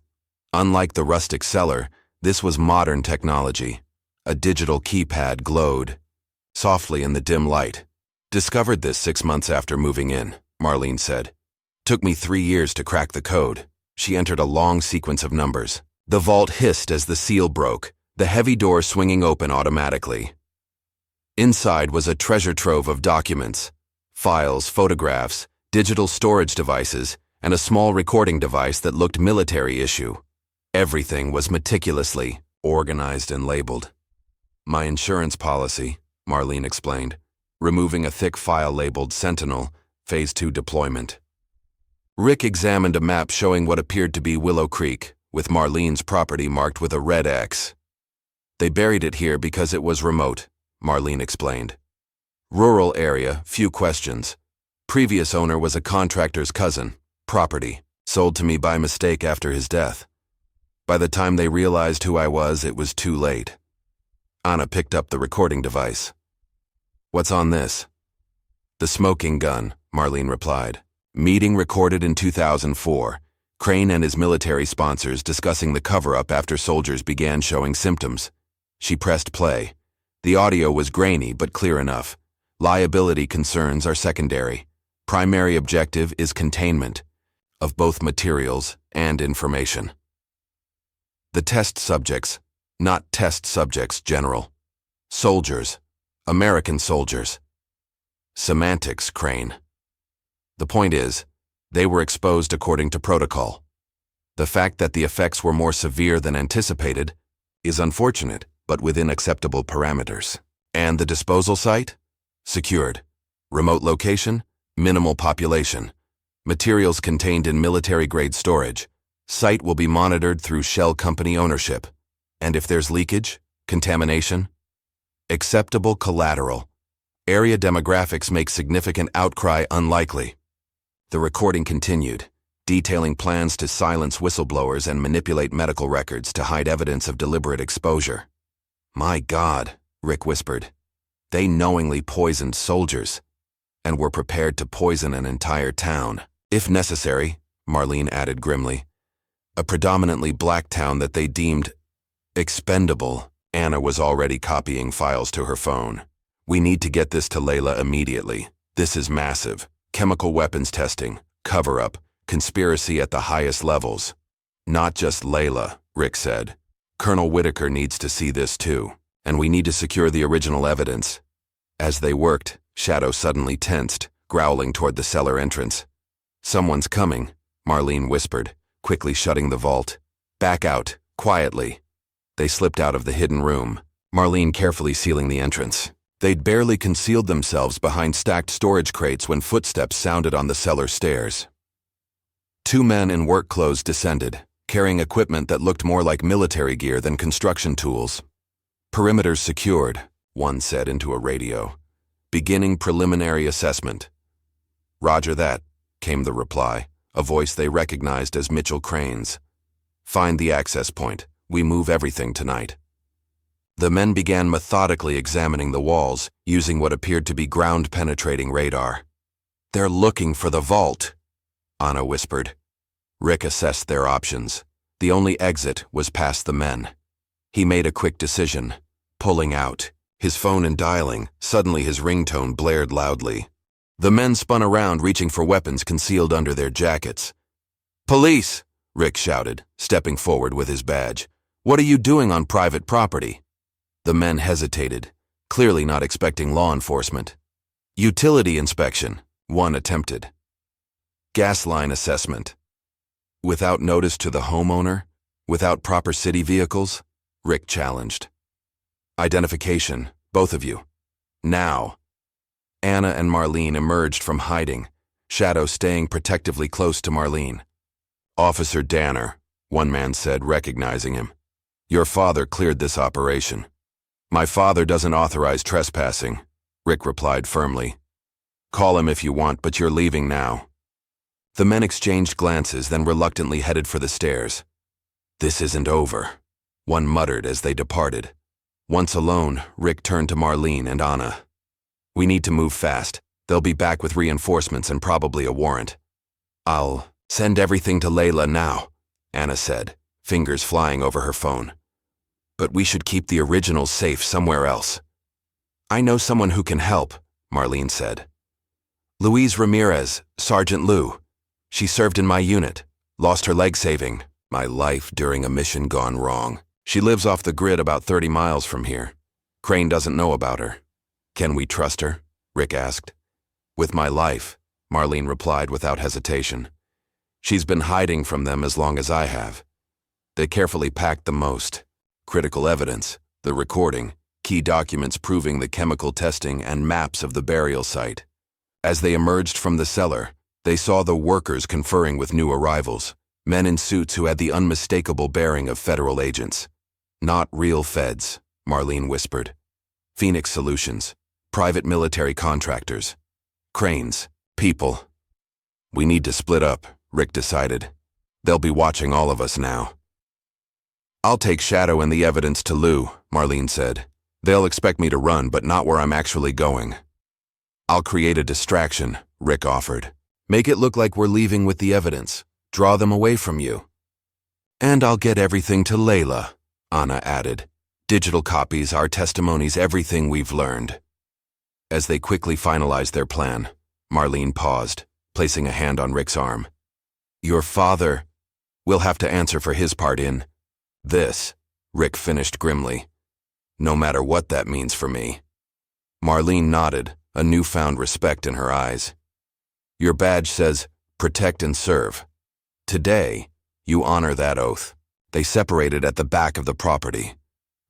Unlike the rustic cellar, this was modern technology. A digital keypad glowed softly in the dim light. "Discovered this 6 months after moving in," Marlene said. "Took me 3 years to crack the code." She entered a long sequence of numbers. The vault hissed as the seal broke, the heavy door swinging open automatically. Inside was a treasure trove of documents, files, photographs, digital storage devices, and a small recording device that looked military issue. Everything was meticulously organized and labeled. "My insurance policy," Marlene explained, removing a thick file labeled Sentinel, Phase 2 deployment. Rick examined a map showing what appeared to be Willow Creek, with Marlene's property marked with a red X. "They buried it here because it was remote," Marlene explained. "Rural area, few questions. Previous owner was a contractor's cousin. Property, sold to me by mistake after his death. By the time they realized who I was, it was too late." Anna picked up the recording device. "What's on this?" "The smoking gun," Marlene replied. "Meeting recorded in 2004. Crane and his military sponsors discussing the cover-up after soldiers began showing symptoms. She pressed play. The audio was grainy but clear enough. Liability concerns are secondary. Primary objective is containment of both materials and information. The test subjects, not test subjects general. Soldiers, American soldiers. Semantics, Crane. The point is, they were exposed according to protocol. The fact that the effects were more severe than anticipated is unfortunate, but within acceptable parameters. And the disposal site? Secured. Remote location? Minimal population. Materials contained in military-grade storage. Site will be monitored through shell company ownership. And if there's leakage, contamination? Acceptable collateral. Area demographics make significant outcry unlikely. The recording continued, detailing plans to silence whistleblowers and manipulate medical records to hide evidence of deliberate exposure. My God, Rick whispered. They knowingly poisoned soldiers and were prepared to poison an entire town. If necessary, Marlene added grimly. A predominantly black town that they deemed expendable. Anna was already copying files to her phone. We need to get this to Layla immediately. This is massive. Chemical weapons testing, cover-up, conspiracy at the highest levels. Not just Layla, Rick said. Colonel Whitaker needs to see this too, and we need to secure the original evidence. As they worked, Shadow suddenly tensed, growling toward the cellar entrance. Someone's coming, Marlene whispered, quickly shutting the vault. Back out, quietly. They slipped out of the hidden room, Marlene carefully sealing the entrance. They'd barely concealed themselves behind stacked storage crates when footsteps sounded on the cellar stairs. Two men in work clothes descended, carrying equipment that looked more like military gear than construction tools. Perimeters secured, one said into a radio. Beginning preliminary assessment. Roger that, came the reply, a voice they recognized as Mitchell Crane's. Find the access point. We move everything tonight. The men began methodically examining the walls, using what appeared to be ground-penetrating radar. They're looking for the vault, Anna whispered. Rick assessed their options. The only exit was past the men. He made a quick decision, pulling out. His phone and dialing, suddenly his ringtone blared loudly. The men spun around, reaching for weapons concealed under their jackets. Police! Rick shouted, stepping forward with his badge. What are you doing on private property? The men hesitated, clearly not expecting law enforcement. Utility inspection, one attempted. Gas line assessment. Without notice to the homeowner? Without proper city vehicles? Rick challenged. Identification, both of you. Now. Anna and Marlene emerged from hiding, Shadow staying protectively close to Marlene. Officer Danner, one man said, recognizing him. Your father cleared this operation. My father doesn't authorize trespassing, Rick replied firmly. Call him if you want, but you're leaving now. The men exchanged glances, then reluctantly headed for the stairs. This isn't over, one muttered as they departed. Once alone, Rick turned to Marlene and Anna. We need to move fast. They'll be back with reinforcements and probably a warrant. I'll send everything to Layla now, Anna said, fingers flying over her phone. But we should keep the originals safe somewhere else. I know someone who can help, Marlene said. Louise Ramirez, Sergeant Lou. She served in my unit, lost her leg saving my life during a mission gone wrong. She lives off the grid about 30 miles from here. Crane doesn't know about her. Can we trust her? Rick asked. With my life, Marlene replied without hesitation. She's been hiding from them as long as I have. They carefully packed the most. Critical evidence, the recording, key documents proving the chemical testing and maps of the burial site. As they emerged from the cellar, they saw the workers conferring with new arrivals, men in suits who had the unmistakable bearing of federal agents. Not real feds, Marlene whispered. Phoenix Solutions, private military contractors. Cranes, people. We need to split up, Rick decided. They'll be watching all of us now. I'll take Shadow and the evidence to Lou, Marlene said. They'll expect me to run, but not where I'm actually going. I'll create a distraction, Rick offered. Make it look like we're leaving with the evidence. draw them away from you. And I'll get everything to Layla, Anna added. Digital copies, our testimonies, everything we've learned. As they quickly finalized their plan, Marlene paused, placing a hand on Rick's arm. Your father will have to answer for his part in this, Rick finished grimly. No matter what that means for me. Marlene nodded, a newfound respect in her eyes. Your badge says, protect and serve. Today, you honor that oath. They separated at the back of the property.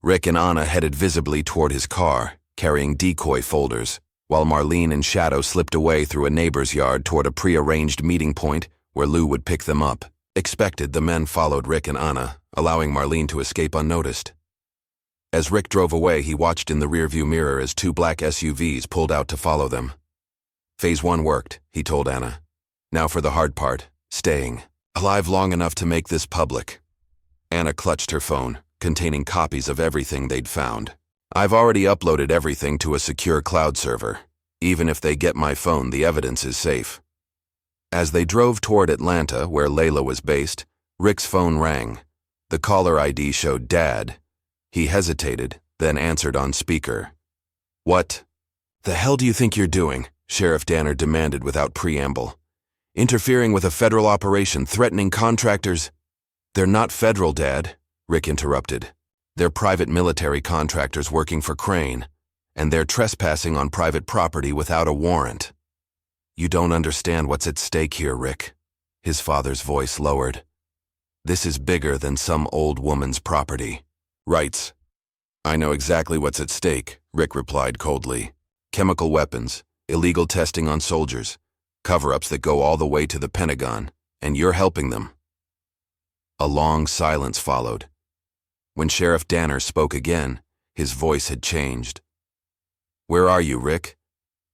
Rick and Anna headed visibly toward his car, carrying decoy folders, while Marlene and Shadow slipped away through a neighbor's yard toward a pre-arranged meeting point where Lou would pick them up. Expected, the men followed Rick and Anna, allowing Marlene to escape unnoticed. As Rick drove away, he watched in the rearview mirror as two black SUVs pulled out to follow them. Phase 1 worked, he told Anna. Now for the hard part, staying alive long enough to make this public. Anna clutched her phone, containing copies of everything they'd found. I've already uploaded everything to a secure cloud server. Even if they get my phone, the evidence is safe. As they drove toward Atlanta, where Layla was based, Rick's phone rang. The caller ID showed Dad. He hesitated, then answered on speaker. What the hell do you think you're doing? Sheriff Danner demanded without preamble. Interfering with a federal operation, threatening contractors. They're not federal, Dad, Rick interrupted. They're private military contractors working for Crane, and they're trespassing on private property without a warrant. You don't understand what's at stake here, Rick. His father's voice lowered. This is bigger than some old woman's property. Rights. I know exactly what's at stake, Rick replied coldly. Chemical weapons, illegal testing on soldiers, cover-ups that go all the way to the Pentagon, and you're helping them. A long silence followed. When Sheriff Danner spoke again, his voice had changed. Where are you, Rick?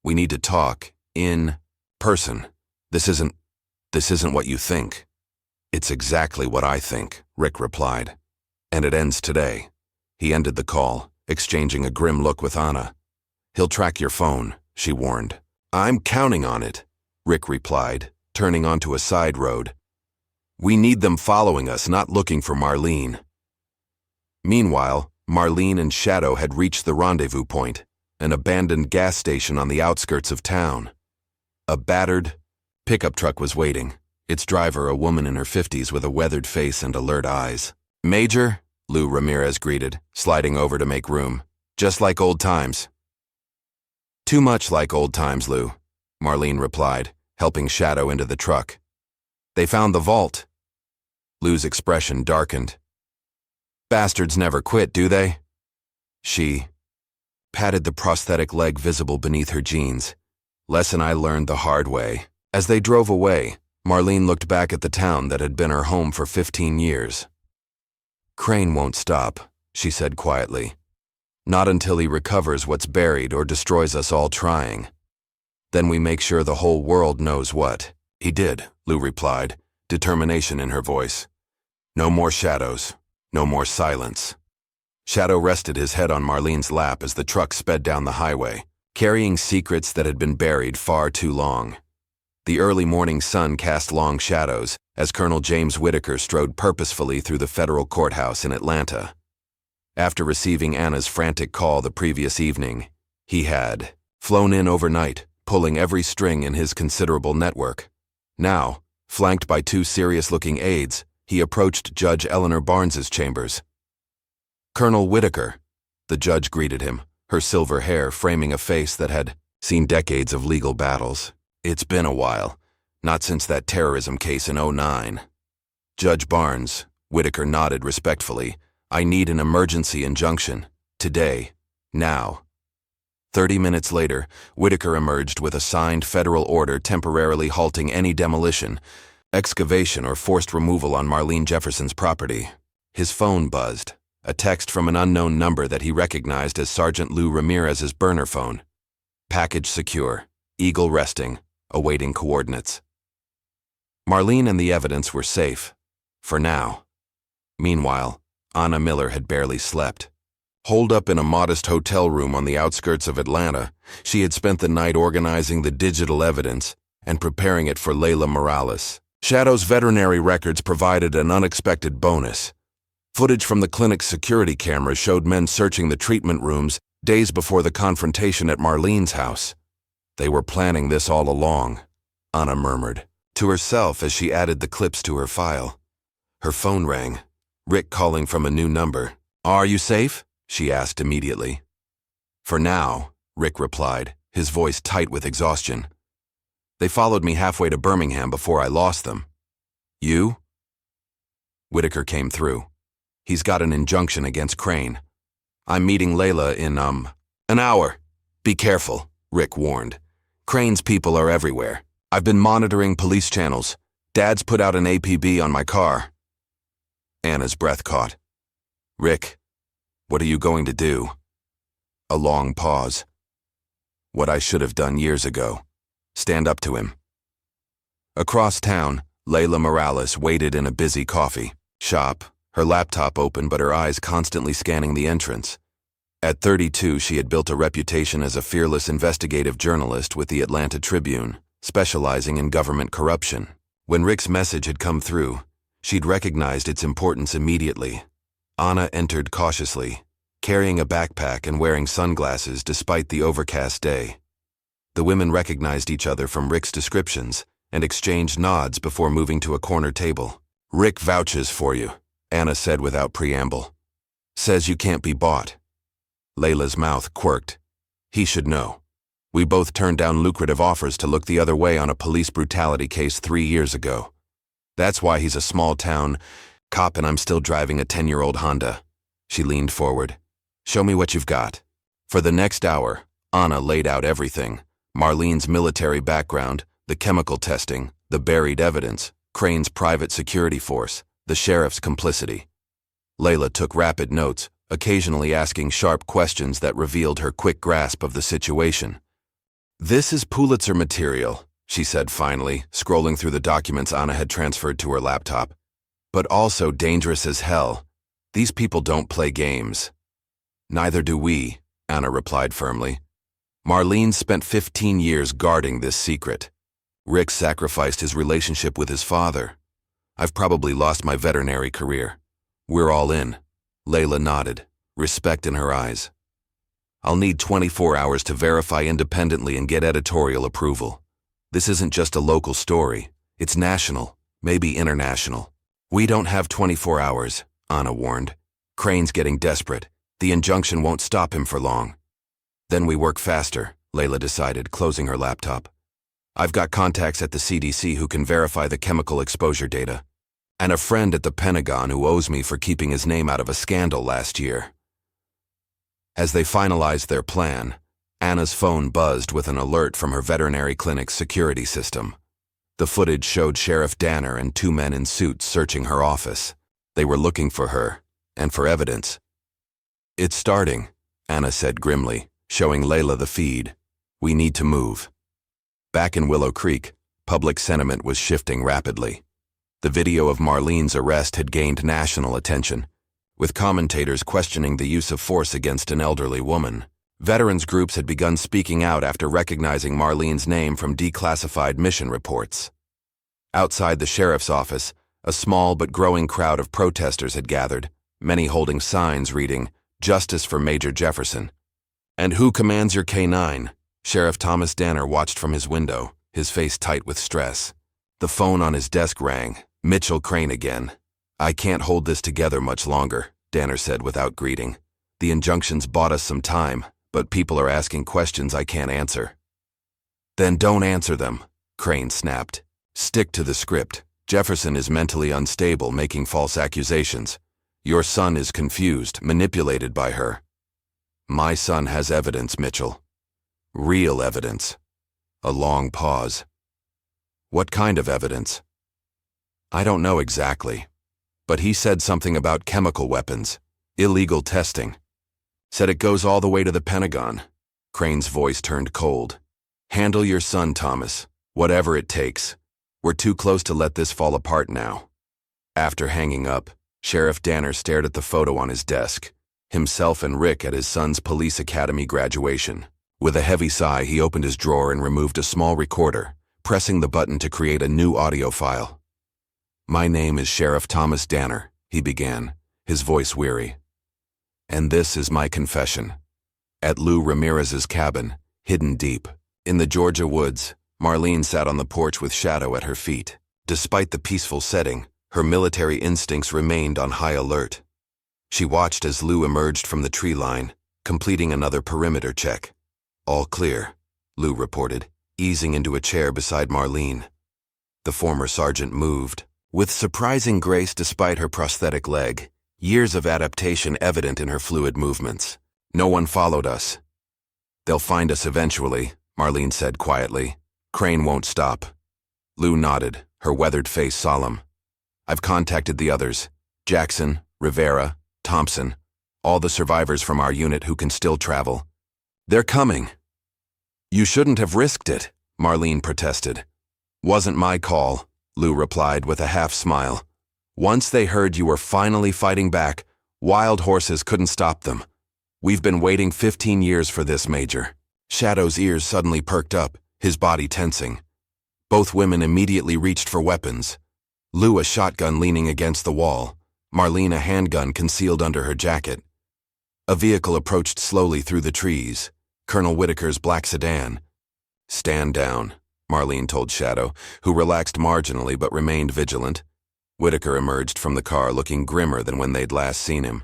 We need to talk, in person. This isn't what you think. It's exactly what I think, Rick replied. And it ends today. He ended the call, exchanging a grim look with Anna. He'll track your phone, she warned. I'm counting on it, Rick replied, turning onto a side road. We need them following us, not looking for Marlene. Meanwhile, Marlene and Shadow had reached the rendezvous point, an abandoned gas station on the outskirts of town. A battered pickup truck was waiting, its driver a woman in her 50s with a weathered face and alert eyes. Major, Lou Ramirez greeted, sliding over to make room. Just like old times. Too much like old times, Lou, Marlene replied, helping Shadow into the truck. They found the vault. Lou's expression darkened. Bastards never quit, do they? She patted the prosthetic leg visible beneath her jeans. Lesson I learned the hard way. As they drove away, Marlene looked back at the town that had been her home for 15 years. Crane won't stop, she said quietly. Not until he recovers what's buried or destroys us all trying. Then we make sure the whole world knows what. He did, Lou replied, determination in her voice. No more shadows, no more silence. Shadow rested his head on Marlene's lap as the truck sped down the highway, carrying secrets that had been buried far too long. The early morning sun cast long shadows as Colonel James Whitaker strode purposefully through the federal courthouse in Atlanta. After receiving Anna's frantic call the previous evening, he had flown in overnight, pulling every string in his considerable network. Now, flanked by two serious-looking aides, he approached Judge Eleanor Barnes's chambers. Colonel Whitaker, the judge greeted him, her silver hair framing a face that had seen decades of legal battles. It's been a while, not since that terrorism case in '09. Judge Barnes, Whitaker nodded respectfully. I need an emergency injunction. Today. Now. 30 minutes later, Whitaker emerged with a signed federal order temporarily halting any demolition, excavation, or forced removal on Marlene Jefferson's property. His phone buzzed, a text from an unknown number that he recognized as Sergeant Lou Ramirez's burner phone. Package secure. Eagle resting. Awaiting coordinates. Marlene and the evidence were safe. For now. Meanwhile, Anna Miller had barely slept. Holed up in a modest hotel room on the outskirts of Atlanta, she had spent the night organizing the digital evidence and preparing it for Layla Morales. Shadow's veterinary records provided an unexpected bonus. Footage from the clinic's security cameras showed men searching the treatment rooms days before the confrontation at Marlene's house. They were planning this all along, Anna murmured to herself as she added the clips to her file. Her phone rang, Rick calling from a new number. "Are you safe?" she asked immediately. "For now," Rick replied, his voice tight with exhaustion. "They followed me halfway to Birmingham before I lost them." "You?" Whitaker came through. "He's got an injunction against Crane. I'm meeting Layla in, an hour. Be careful," Rick warned. "Crane's people are everywhere. I've been monitoring police channels. Dad's put out an APB on my car." Anna's breath caught. "Rick, what are you going to do?" A long pause. "What I should have done years ago. Stand up to him." Across town, Layla Morales waited in a busy coffee shop, her laptop open but her eyes constantly scanning the entrance. At 32, she had built a reputation as a fearless investigative journalist with the Atlanta Tribune, specializing in government corruption. When Rick's message had come through, she'd recognized its importance immediately. Anna entered cautiously, carrying a backpack and wearing sunglasses despite the overcast day. The women recognized each other from Rick's descriptions and exchanged nods before moving to a corner table. "Rick vouches for you," Anna said without preamble. "Says you can't be bought." Layla's mouth quirked. "He should know. We both turned down lucrative offers to look the other way on a police brutality case 3 years ago. That's why he's a small-town cop and I'm still driving a 10-year-old Honda." She leaned forward. "Show me what you've got." For the next hour, Anna laid out everything. Marlene's military background, the chemical testing, the buried evidence, Crane's private security force, the sheriff's complicity. Layla took rapid notes, occasionally asking sharp questions that revealed her quick grasp of the situation. "This is Pulitzer material," she said finally, scrolling through the documents Anna had transferred to her laptop. "But also dangerous as hell. These people don't play games." "Neither do we," Anna replied firmly. "Marlene spent 15 years guarding this secret. Rick sacrificed his relationship with his father. I've probably lost my veterinary career. We're all in." Layla nodded, respect in her eyes. "I'll need 24 hours to verify independently and get editorial approval. This isn't just a local story. It's national, maybe international." "We don't have 24 hours, Anna warned. "Crane's getting desperate. The injunction won't stop him for long." "Then we work faster," Layla decided, closing her laptop. "I've got contacts at the CDC who can verify the chemical exposure data, and a friend at the Pentagon who owes me for keeping his name out of a scandal last year." As they finalized their plan, Anna's phone buzzed with an alert from her veterinary clinic's security system. The footage showed Sheriff Danner and 2 men in suits searching her office. They were looking for her, and for evidence. "It's starting," Anna said grimly, showing Layla the feed. "We need to move." Back in Willow Creek, public sentiment was shifting rapidly. The video of Marlene's arrest had gained national attention, with commentators questioning the use of force against an elderly woman. Veterans groups had begun speaking out after recognizing Marlene's name from declassified mission reports. Outside the sheriff's office, a small but growing crowd of protesters had gathered, many holding signs reading, "Justice for Major Jefferson." "And who commands your K9? Sheriff Thomas Danner watched from his window, his face tight with stress. The phone on his desk rang. Mitchell Crane again. "I can't hold this together much longer," Danner said without greeting. "The injunctions bought us some time, but people are asking questions I can't answer." "Then don't answer them," Crane snapped. "Stick to the script. Jefferson is mentally unstable, making false accusations. Your son is confused, manipulated by her." "My son has evidence, Mitchell. Real evidence." A long pause. "What kind of evidence?" "I don't know exactly, but he said something about chemical weapons, illegal testing. Said it goes all the way to the Pentagon." Crane's voice turned cold. "Handle your son, Thomas, whatever it takes. We're too close to let this fall apart now." After hanging up, Sheriff Danner stared at the photo on his desk, himself and Rick at his son's police academy graduation. With a heavy sigh, he opened his drawer and removed a small recorder, pressing the button to create a new audio file. "My name is Sheriff Thomas Danner," he began, his voice weary. "And this is my confession. At Lou Ramirez's cabin, hidden deep in the Georgia woods, Marlene sat on the porch with Shadow at her feet. Despite the peaceful setting, her military instincts remained on high alert. She watched as Lou emerged from the tree line, completing another perimeter check. "All clear," Lou reported, easing into a chair beside Marlene. The former sergeant moved, with surprising grace despite her prosthetic leg, years of adaptation evident in her fluid movements. "No one followed us." "They'll find us eventually," Marlene said quietly. "Crane won't stop." Lou nodded, her weathered face solemn. "I've contacted the others, Jackson, Rivera, Thompson, all the survivors from our unit who can still travel. They're coming." "You shouldn't have risked it," Marlene protested. "Wasn't my call," Lou replied with a half-smile. "Once they heard you were finally fighting back, wild horses couldn't stop them. We've been waiting 15 years for this, Major." Shadow's ears suddenly perked up, his body tensing. Both women immediately reached for weapons. Lou a shotgun leaning against the wall, Marlene a handgun concealed under her jacket. A vehicle approached slowly through the trees, Colonel Whitaker's black sedan. "Stand down," Marlene told Shadow, who relaxed marginally but remained vigilant. Whitaker emerged from the car looking grimmer than when they'd last seen him.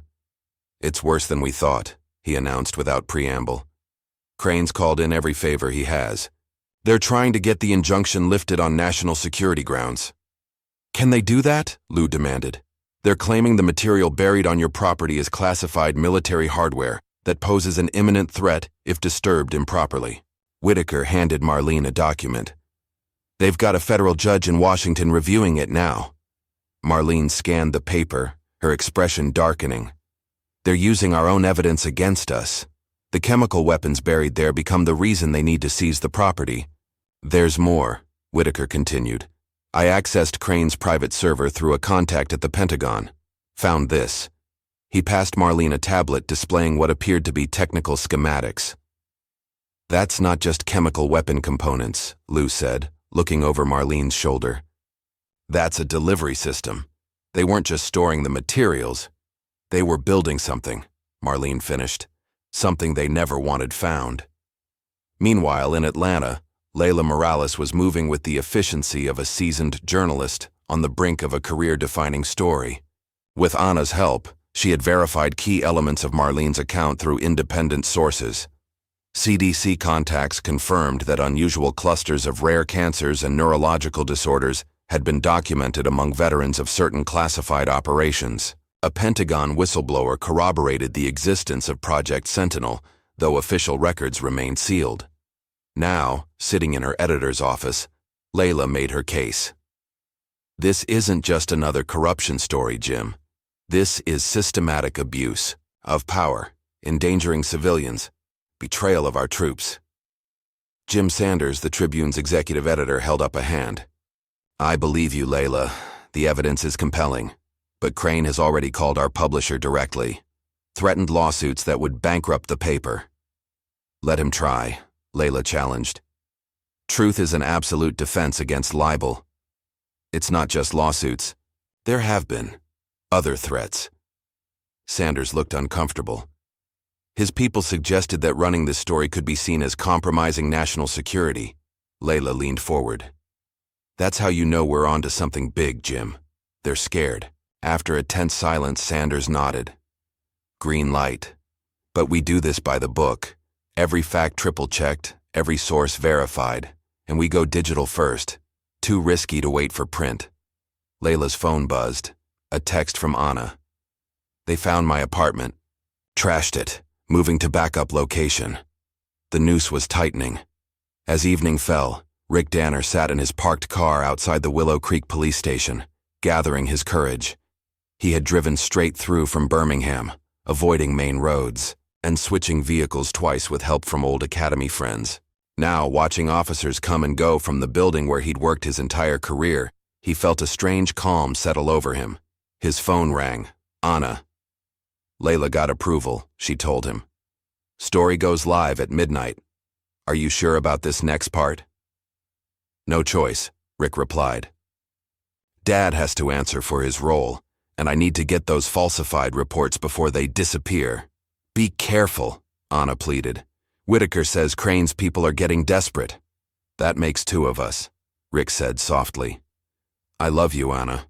"It's worse than we thought," he announced without preamble. "Crane's called in every favor he has. They're trying to get the injunction lifted on national security grounds." "Can they do that?" Lou demanded. "They're claiming the material buried on your property is classified military hardware that poses an imminent threat if disturbed improperly." Whitaker handed Marlene a document. "They've got a federal judge in Washington reviewing it now." Marlene scanned the paper, her expression darkening. "They're using our own evidence against us. The chemical weapons buried there become the reason they need to seize the property." "There's more," Whitaker continued. "I accessed Crane's private server through a contact at the Pentagon. Found this." He passed Marlene a tablet displaying what appeared to be technical schematics. "That's not just chemical weapon components," Lou said, looking over Marlene's shoulder. "That's a delivery system. They weren't just storing the materials. They were building something," Marlene finished. "Something they never wanted found." Meanwhile, in Atlanta, Layla Morales was moving with the efficiency of a seasoned journalist on the brink of a career-defining story. With Anna's help, she had verified key elements of Marlene's account through independent sources. CDC contacts confirmed that unusual clusters of rare cancers and neurological disorders had been documented among veterans of certain classified operations. A Pentagon whistleblower corroborated the existence of Project Sentinel, though official records remained sealed. Now, sitting in her editor's office, Layla made her case. "This isn't just another corruption story, Jim. This is systematic abuse of power, endangering civilians, betrayal of our troops." Jim Sanders, the Tribune's executive editor, held up a hand. "I believe you, Layla. The evidence is compelling. But Crane has already called our publisher directly, threatened lawsuits that would bankrupt the paper." "Let him try," Layla challenged. "Truth is an absolute defense against libel. It's not just lawsuits. There have been other threats." Sanders looked uncomfortable. His people suggested that running this story could be seen as compromising national security. Layla leaned forward. "That's how you know we're onto something big, Jim. They're scared." After a tense silence, Sanders nodded. "Green light. But we do this by the book. Every fact triple-checked, every source verified, and we go digital first. Too risky to wait for print." Layla's phone buzzed. A text from Anna. "They found my apartment. Trashed it, moving to backup location." The noose was tightening. As evening fell, Rick Danner sat in his parked car outside the Willow Creek police station, gathering his courage. He had driven straight through from Birmingham, avoiding main roads, and switching vehicles twice with help from old academy friends. Now, watching officers come and go from the building where he'd worked his entire career, he felt a strange calm settle over him. His phone rang. Anna. Layla got approval, she told him. "Story goes live at midnight. Are you sure about this next part?" "No choice," Rick replied. Dad has to answer for his role, and I need to get those falsified reports before they disappear. Be careful, Anna pleaded. Whitaker says Crane's people are getting desperate. That makes two of us, Rick said softly. I love you, Anna.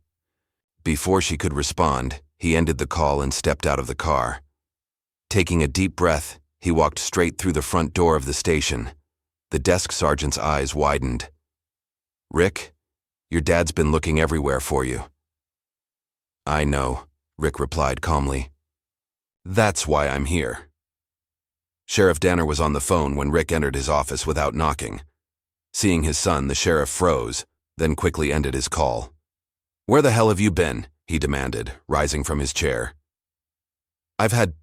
Before she could respond, he ended the call and stepped out of the car. Taking a deep breath, he walked straight through the front door of the station. The desk sergeant's eyes widened. Rick, your dad's been looking everywhere for you. I know, Rick replied calmly. That's why I'm here. Sheriff Danner was on the phone when Rick entered his office without knocking. Seeing his son, the sheriff froze, then quickly ended his call. Where the hell have you been? He demanded, rising from his chair. I've had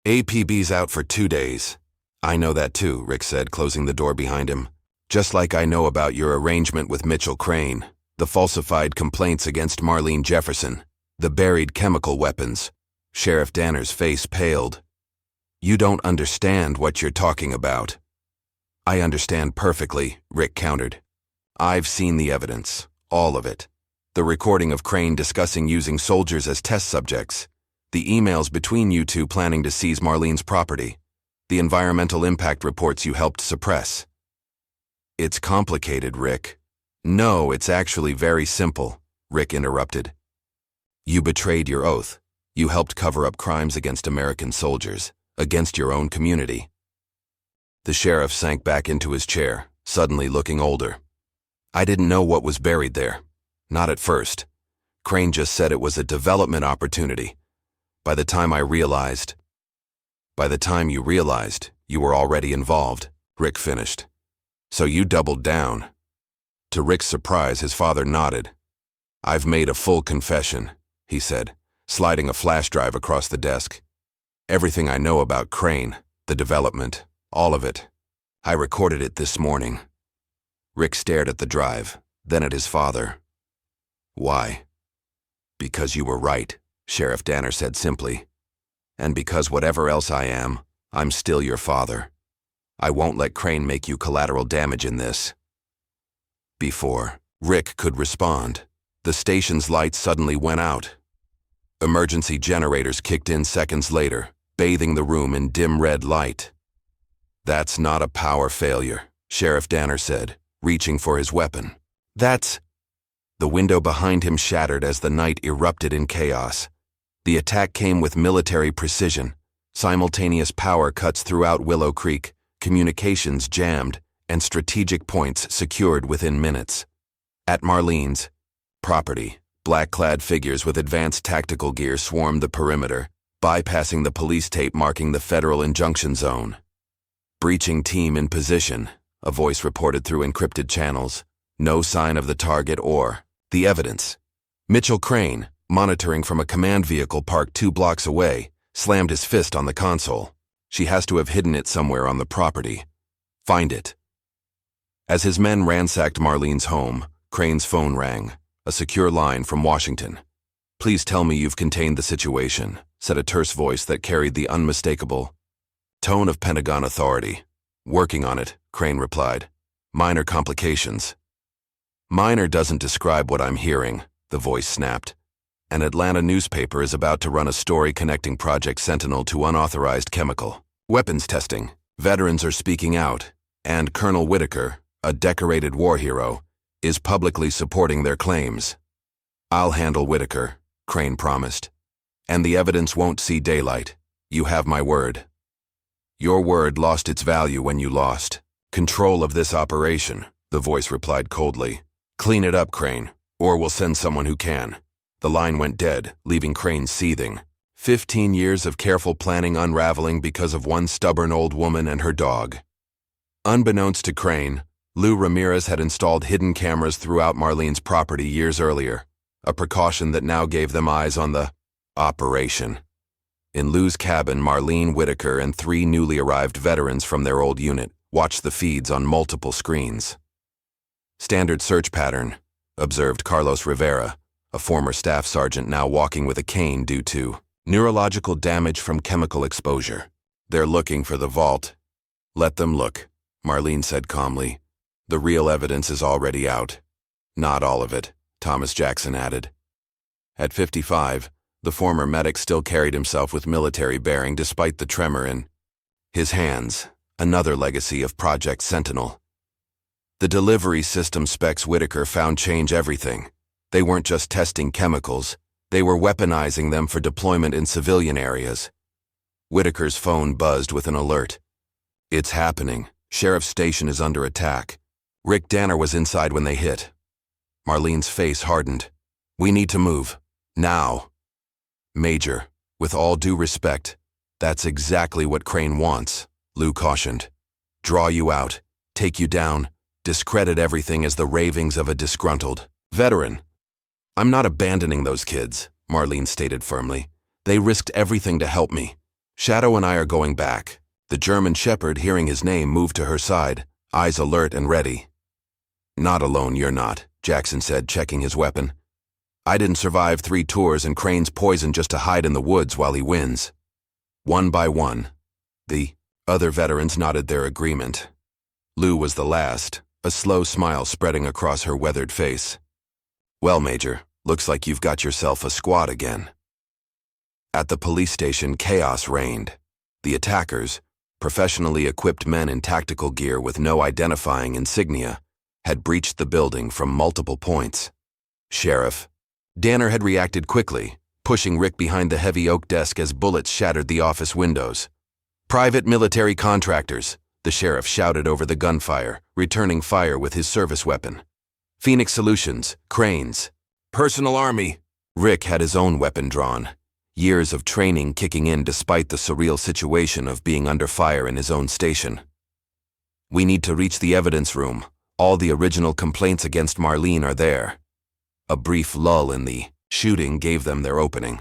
APBs out for 2 days. I know that too, Rick said, closing the door behind him. Just like I know about your arrangement with Mitchell Crane, the falsified complaints against Marlene Jefferson, the buried chemical weapons. Sheriff Danner's face paled. You don't understand what you're talking about. I understand perfectly, Rick countered. I've seen the evidence, all of it. The recording of Crane discussing using soldiers as test subjects, the emails between you two planning to seize Marlene's property, the environmental impact reports you helped suppress. It's complicated, Rick. No, it's actually very simple, Rick interrupted. You betrayed your oath. You helped cover up crimes against American soldiers, against your own community. The sheriff sank back into his chair, suddenly looking older. I didn't know what was buried there. Not at first. Crane just said it was a development opportunity. By the time you realized, you were already involved, Rick finished. So you doubled down. To Rick's surprise, his father nodded. I've made a full confession, he said, sliding a flash drive across the desk. Everything I know about Crane, the development, all of it. I recorded it this morning. Rick stared at the drive, then at his father. Why? Because you were right, Sheriff Danner said simply. And because whatever else I am, I'm still your father. I won't let Crane make you collateral damage in this. Before Rick could respond, the station's lights suddenly went out. Emergency generators kicked in seconds later, bathing the room in dim red light. That's not a power failure, Sheriff Danner said, reaching for his weapon. That's... The window behind him shattered as the night erupted in chaos. The attack came with military precision. Simultaneous power cuts throughout Willow Creek, communications jammed, and strategic points secured within minutes. At Marlene's property, black-clad figures with advanced tactical gear swarmed the perimeter, bypassing the police tape marking the federal injunction zone. Breaching team in position, a voice reported through encrypted channels. No sign of the target or the evidence. Mitchell Crane, monitoring from a command vehicle parked 2 blocks away, slammed his fist on the console. She has to have hidden it somewhere on the property. Find it. As his men ransacked Marlene's home, Crane's phone rang, a secure line from Washington. Please tell me you've contained the situation, said a terse voice that carried the unmistakable tone of Pentagon authority. Working on it, Crane replied. Minor complications. Minor doesn't describe what I'm hearing, the voice snapped. An Atlanta newspaper is about to run a story connecting Project Sentinel to unauthorized chemical weapons testing. Veterans are speaking out, and Colonel Whitaker, a decorated war hero, is publicly supporting their claims. I'll handle Whitaker, Crane promised. And the evidence won't see daylight. You have my word. Your word lost its value when you lost control of this operation, the voice replied coldly. Clean it up, Crane, or we'll send someone who can. The line went dead, leaving Crane seething. 15 years of careful planning unraveling because of one stubborn old woman and her dog. Unbeknownst to Crane, Lou Ramirez had installed hidden cameras throughout Marlene's property years earlier, a precaution that now gave them eyes on the operation. In Lou's cabin, Marlene Whitaker and 3 newly arrived veterans from their old unit watched the feeds on multiple screens. Standard search pattern, observed Carlos Rivera, a former staff sergeant now walking with a cane due to neurological damage from chemical exposure. They're looking for the vault. Let them look, Marlene said calmly. The real evidence is already out. Not all of it, Thomas Jackson added. At 55, the former medic still carried himself with military bearing despite the tremor in his hands, another legacy of Project Sentinel. The delivery system specs Whitaker found change everything. They weren't just testing chemicals, they were weaponizing them for deployment in civilian areas. Whitaker's phone buzzed with an alert. It's happening. Sheriff's Station is under attack. Rick Danner was inside when they hit. Marlene's face hardened. We need to move. Now. Major, with all due respect, that's exactly what Crane wants, Lou cautioned. Draw you out, take you down, discredit everything as the ravings of a disgruntled veteran. I'm not abandoning those kids, Marlene stated firmly. They risked everything to help me. Shadow and I are going back. The German shepherd, hearing his name, moved to her side, eyes alert and ready. Not alone, you're not, Jackson said, checking his weapon. I didn't survive 3 tours and Crane's poisoned just to hide in the woods while he wins. One by one. The other veterans nodded their agreement. Lou was the last, a slow smile spreading across her weathered face. Well, Major, looks like you've got yourself a squad again. At the police station, chaos reigned. The attackers, professionally equipped men in tactical gear with no identifying insignia, had breached the building from multiple points. Sheriff Danner had reacted quickly, pushing Rick behind the heavy oak desk as bullets shattered the office windows. Private military contractors, the sheriff shouted over the gunfire, returning fire with his service weapon. Phoenix Solutions, Cranes, Personal Army. Rick had his own weapon drawn, years of training kicking in despite the surreal situation of being under fire in his own station. We need to reach the evidence room. All the original complaints against Marlene are there. A brief lull in the shooting gave them their opening.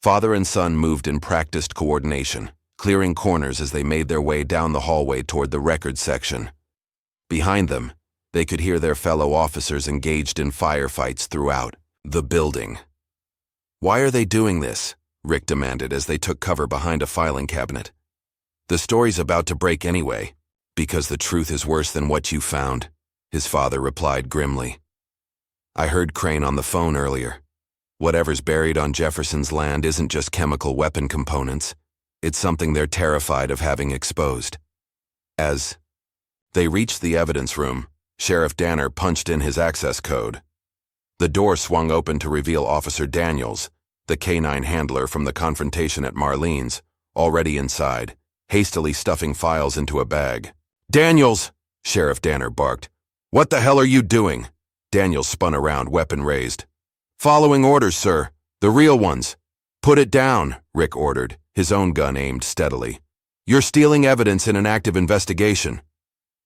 Father and son moved in practiced coordination, clearing corners as they made their way down the hallway toward the records section. Behind them, they could hear their fellow officers engaged in firefights throughout the building. Why are they doing this? Rick demanded as they took cover behind a filing cabinet. The story's about to break anyway, because the truth is worse than what you found, his father replied grimly. I heard Crane on the phone earlier. Whatever's buried on Jefferson's land isn't just chemical weapon components. It's something they're terrified of having exposed. As they reached the evidence room, Sheriff Danner punched in his access code. The door swung open to reveal Officer Daniels, the canine handler from the confrontation at Marlene's, already inside, hastily stuffing files into a bag. Daniels! Sheriff Danner barked. What the hell are you doing? Daniels spun around, weapon raised. Following orders, sir. The real ones. Put it down, Rick ordered, his own gun aimed steadily. You're stealing evidence in an active investigation.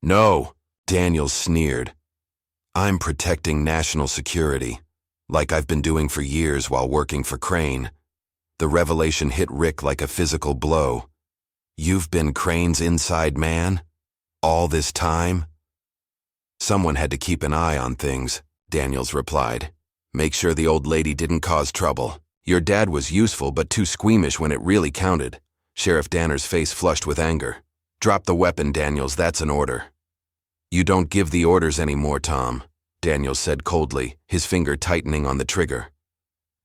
No, Daniels sneered. I'm protecting national security, like I've been doing for years while working for Crane. The revelation hit Rick like a physical blow. You've been Crane's inside man? All this time? Someone had to keep an eye on things, Daniels replied. Make sure the old lady didn't cause trouble. Your dad was useful but too squeamish when it really counted. Sheriff Danner's face flushed with anger. Drop the weapon, Daniels, that's an order. You don't give the orders anymore, Tom, Daniels said coldly, his finger tightening on the trigger.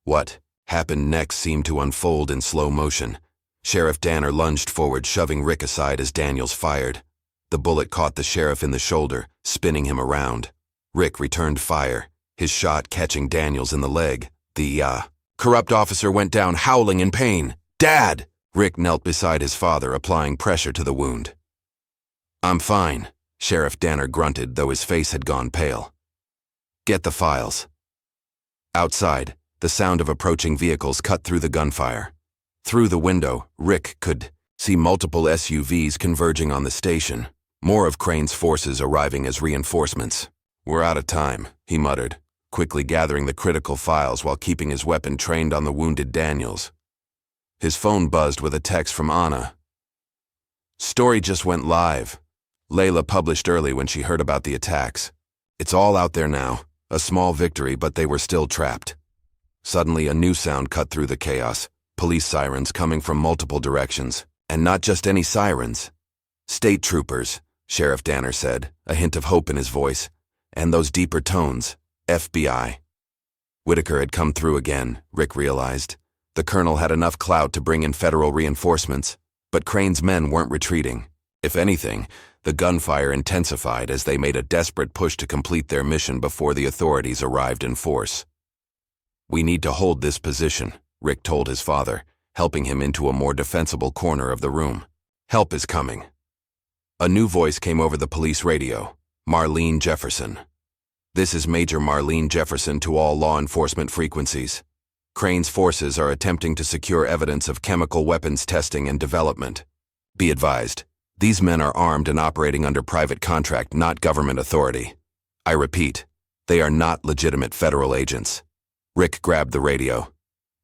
What happened next seemed to unfold in slow motion. Sheriff Danner lunged forward, shoving Rick aside as Daniels fired. The bullet caught the sheriff in the shoulder, spinning him around. Rick returned fire, his shot catching Daniels in the leg. The corrupt officer went down howling in pain. Dad! Rick knelt beside his father, applying pressure to the wound. I'm fine, Sheriff Danner grunted, though his face had gone pale. Get the files. Outside, the sound of approaching vehicles cut through the gunfire. Through the window, Rick could see multiple SUVs converging on the station, more of Crane's forces arriving as reinforcements. We're out of time, he muttered, quickly gathering the critical files while keeping his weapon trained on the wounded Daniels. His phone buzzed with a text from Anna. Story just went live. Layla published early when she heard about the attacks. It's all out there now, a small victory, but they were still trapped. Suddenly, a new sound cut through the chaos, police sirens coming from multiple directions, and not just any sirens. State troopers, Sheriff Danner said, a hint of hope in his voice, and those deeper tones. FBI. Whitaker had come through again, Rick realized. The colonel had enough clout to bring in federal reinforcements, but Crane's men weren't retreating. If anything, the gunfire intensified as they made a desperate push to complete their mission before the authorities arrived in force. "We need to hold this position," Rick told his father, helping him into a more defensible corner of the room. "Help is coming." A new voice came over the police radio. "Marlene Jefferson. This is Major Marlene Jefferson to all law enforcement frequencies. Crane's forces are attempting to secure evidence of chemical weapons testing and development. Be advised, these men are armed and operating under private contract, not government authority. I repeat, they are not legitimate federal agents." Rick grabbed the radio.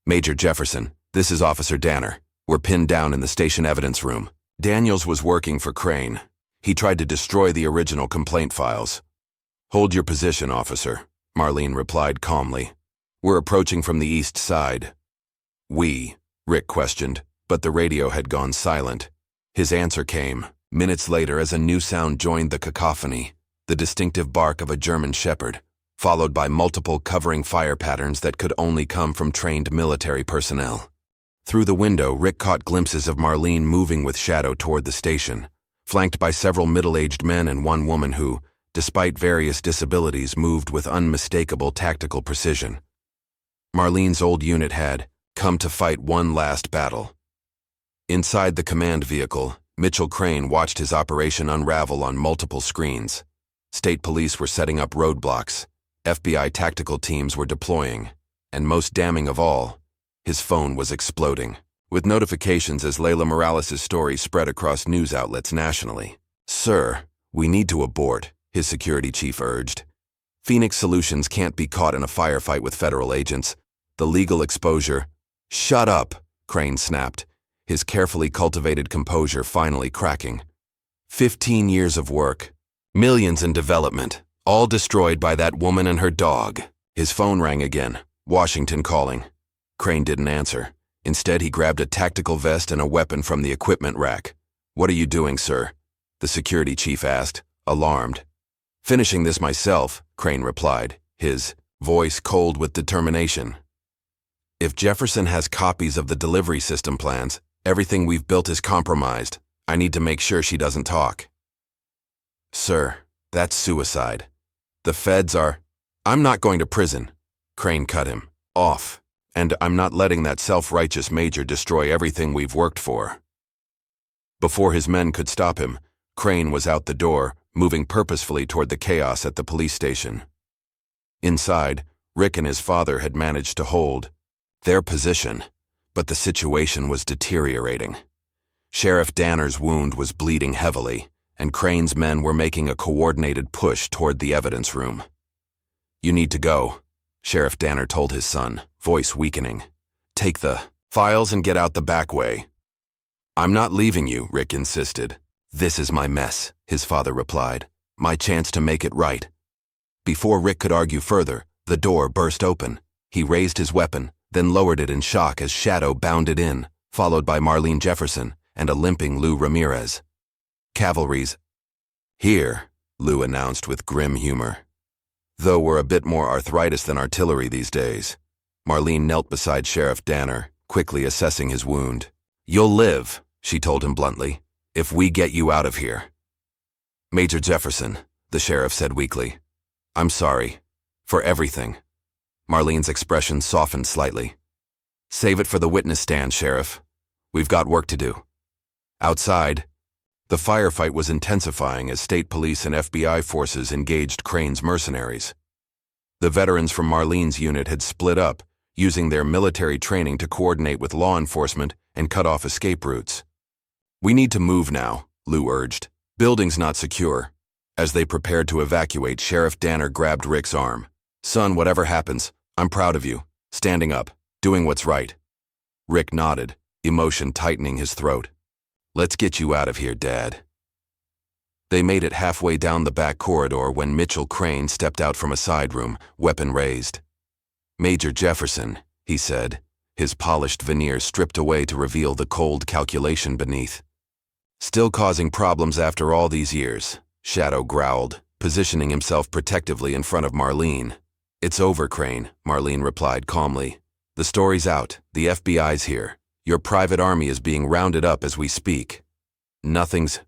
"Major Jefferson, this is Officer Danner. We're pinned down in the station evidence room." Daniels was working for Crane. He tried to destroy the original complaint files. "Hold your position, officer," Marlene replied calmly. "We're approaching from the east side." "We?" Rick questioned, but the radio had gone silent. His answer came minutes later as a new sound joined the cacophony, the distinctive bark of a German shepherd, followed by multiple covering fire patterns that could only come from trained military personnel. Through the window, Rick caught glimpses of Marlene moving with shadow toward the station, flanked by several middle-aged men and one woman who, despite various disabilities, moved with unmistakable tactical precision. Marlene's old unit had come to fight one last battle. Inside the command vehicle, Mitchell Crane watched his operation unravel on multiple screens. State police were setting up roadblocks, FBI tactical teams were deploying, and most damning of all, his phone was exploding, with notifications as Layla Morales' story spread across news outlets nationally. "Sir, we need to abort," his security chief urged. "Phoenix Solutions can't be caught in a firefight with federal agents. The legal exposure—" "Shut up," Crane snapped, his carefully cultivated composure finally cracking. 15 years of work, millions in development, all destroyed by that woman and her dog. His phone rang again, Washington calling. Crane didn't answer. Instead, he grabbed a tactical vest and a weapon from the equipment rack. "What are you doing, sir?" the security chief asked, alarmed. "Finishing this myself," Crane replied, his voice cold with determination. "If Jefferson has copies of the delivery system plans, everything we've built is compromised. I need to make sure she doesn't talk." "Sir, that's suicide. The feds are—" "I'm not going to prison," Crane cut him off, "and I'm not letting that self-righteous major destroy everything we've worked for." Before his men could stop him, Crane was out the door, moving purposefully toward the chaos at the police station. Inside, Rick and his father had managed to hold their position, but the situation was deteriorating. Sheriff Danner's wound was bleeding heavily, and Crane's men were making a coordinated push toward the evidence room. "You need to go," Sheriff Danner told his son, voice weakening. "Take the files and get out the back way." "I'm not leaving you," Rick insisted. "This is my mess," his father replied. "My chance to make it right." Before Rick could argue further, the door burst open. He raised his weapon, then lowered it in shock as Shadow bounded in, followed by Marlene Jefferson and a limping Lou Ramirez. "Cavalry's here," Lou announced with grim humor. "Though we're a bit more arthritis than artillery these days." Marlene knelt beside Sheriff Danner, quickly assessing his wound. "You'll live," she told him bluntly, "if we get you out of here." "Major Jefferson," the sheriff said weakly, "I'm sorry. For everything." Marlene's expression softened slightly. "Save it for the witness stand, Sheriff. We've got work to do." Outside, the firefight was intensifying as state police and FBI forces engaged Crane's mercenaries. The veterans from Marlene's unit had split up, using their military training to coordinate with law enforcement and cut off escape routes. "We need to move now," Lou urged. "Building's not secure." As they prepared to evacuate, Sheriff Danner grabbed Rick's arm. "Son, whatever happens, I'm proud of you. Standing up, doing what's right." Rick nodded, emotion tightening his throat. "Let's get you out of here, Dad." They made it halfway down the back corridor when Mitchell Crane stepped out from a side room, weapon raised. "Major Jefferson," he said, his polished veneer stripped away to reveal the cold calculation beneath. "Still causing problems after all these years," Shadow growled, positioning himself protectively in front of Marlene. It's over, Crane, Marlene replied calmly. The story's out. The FBI's here. Your private army is being rounded up as we speak. Nothing's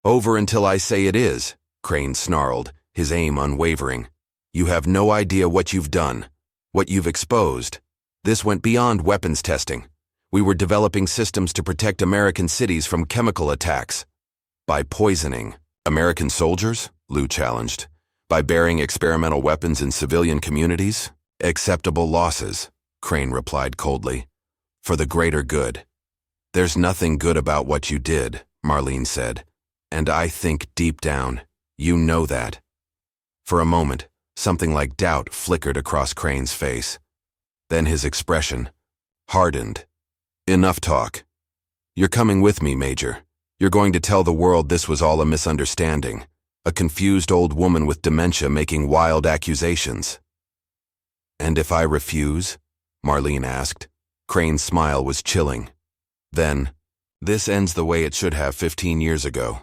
over until I say it is, Crane snarled, his aim unwavering. You have no idea what you've done, what you've exposed. This went beyond weapons testing. We were developing systems to protect American cities from chemical attacks. By poisoning American soldiers? Lou challenged. By burying experimental weapons in civilian communities? Acceptable losses, Crane replied coldly. For the greater good. There's nothing good about what you did, Marlene said. And I think deep down, you know that. For a moment, something like doubt flickered across Crane's face. Then his expression hardened. Enough talk. You're coming with me, Major. You're going to tell the world this was all a misunderstanding. A confused old woman with dementia making wild accusations. And if I refuse? Marlene asked. Crane's smile was chilling. Then, this ends the way it should have 15 years ago.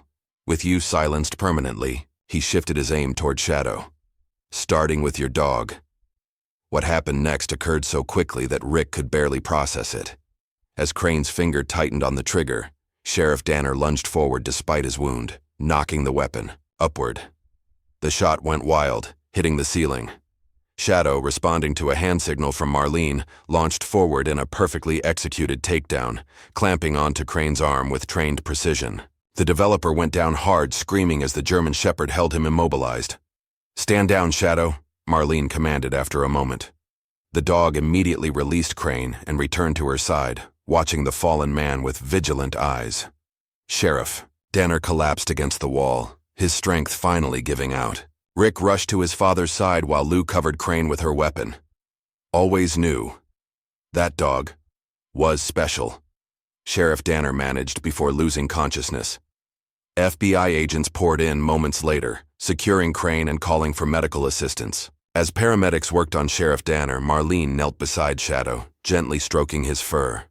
With you silenced permanently, he shifted his aim toward Shadow. Starting with your dog. What happened next occurred so quickly that Rick could barely process it. As Crane's finger tightened on the trigger, Sheriff Danner lunged forward despite his wound, knocking the weapon upward. The shot went wild, hitting the ceiling. Shadow, responding to a hand signal from Marlene, launched forward in a perfectly executed takedown, clamping onto Crane's arm with trained precision. The developer went down hard, screaming as the German Shepherd held him immobilized. Stand down, Shadow, Marlene commanded after a moment. The dog immediately released Crane and returned to her side, watching the fallen man with vigilant eyes. Sheriff, Danner collapsed against the wall, his strength finally giving out. Rick rushed to his father's side while Lou covered Crane with her weapon. Always knew. That dog was special. Sheriff Danner managed before losing consciousness. FBI agents poured in moments later, securing Crane and calling for medical assistance. As paramedics worked on Sheriff Danner, Marlene knelt beside Shadow, gently stroking his fur.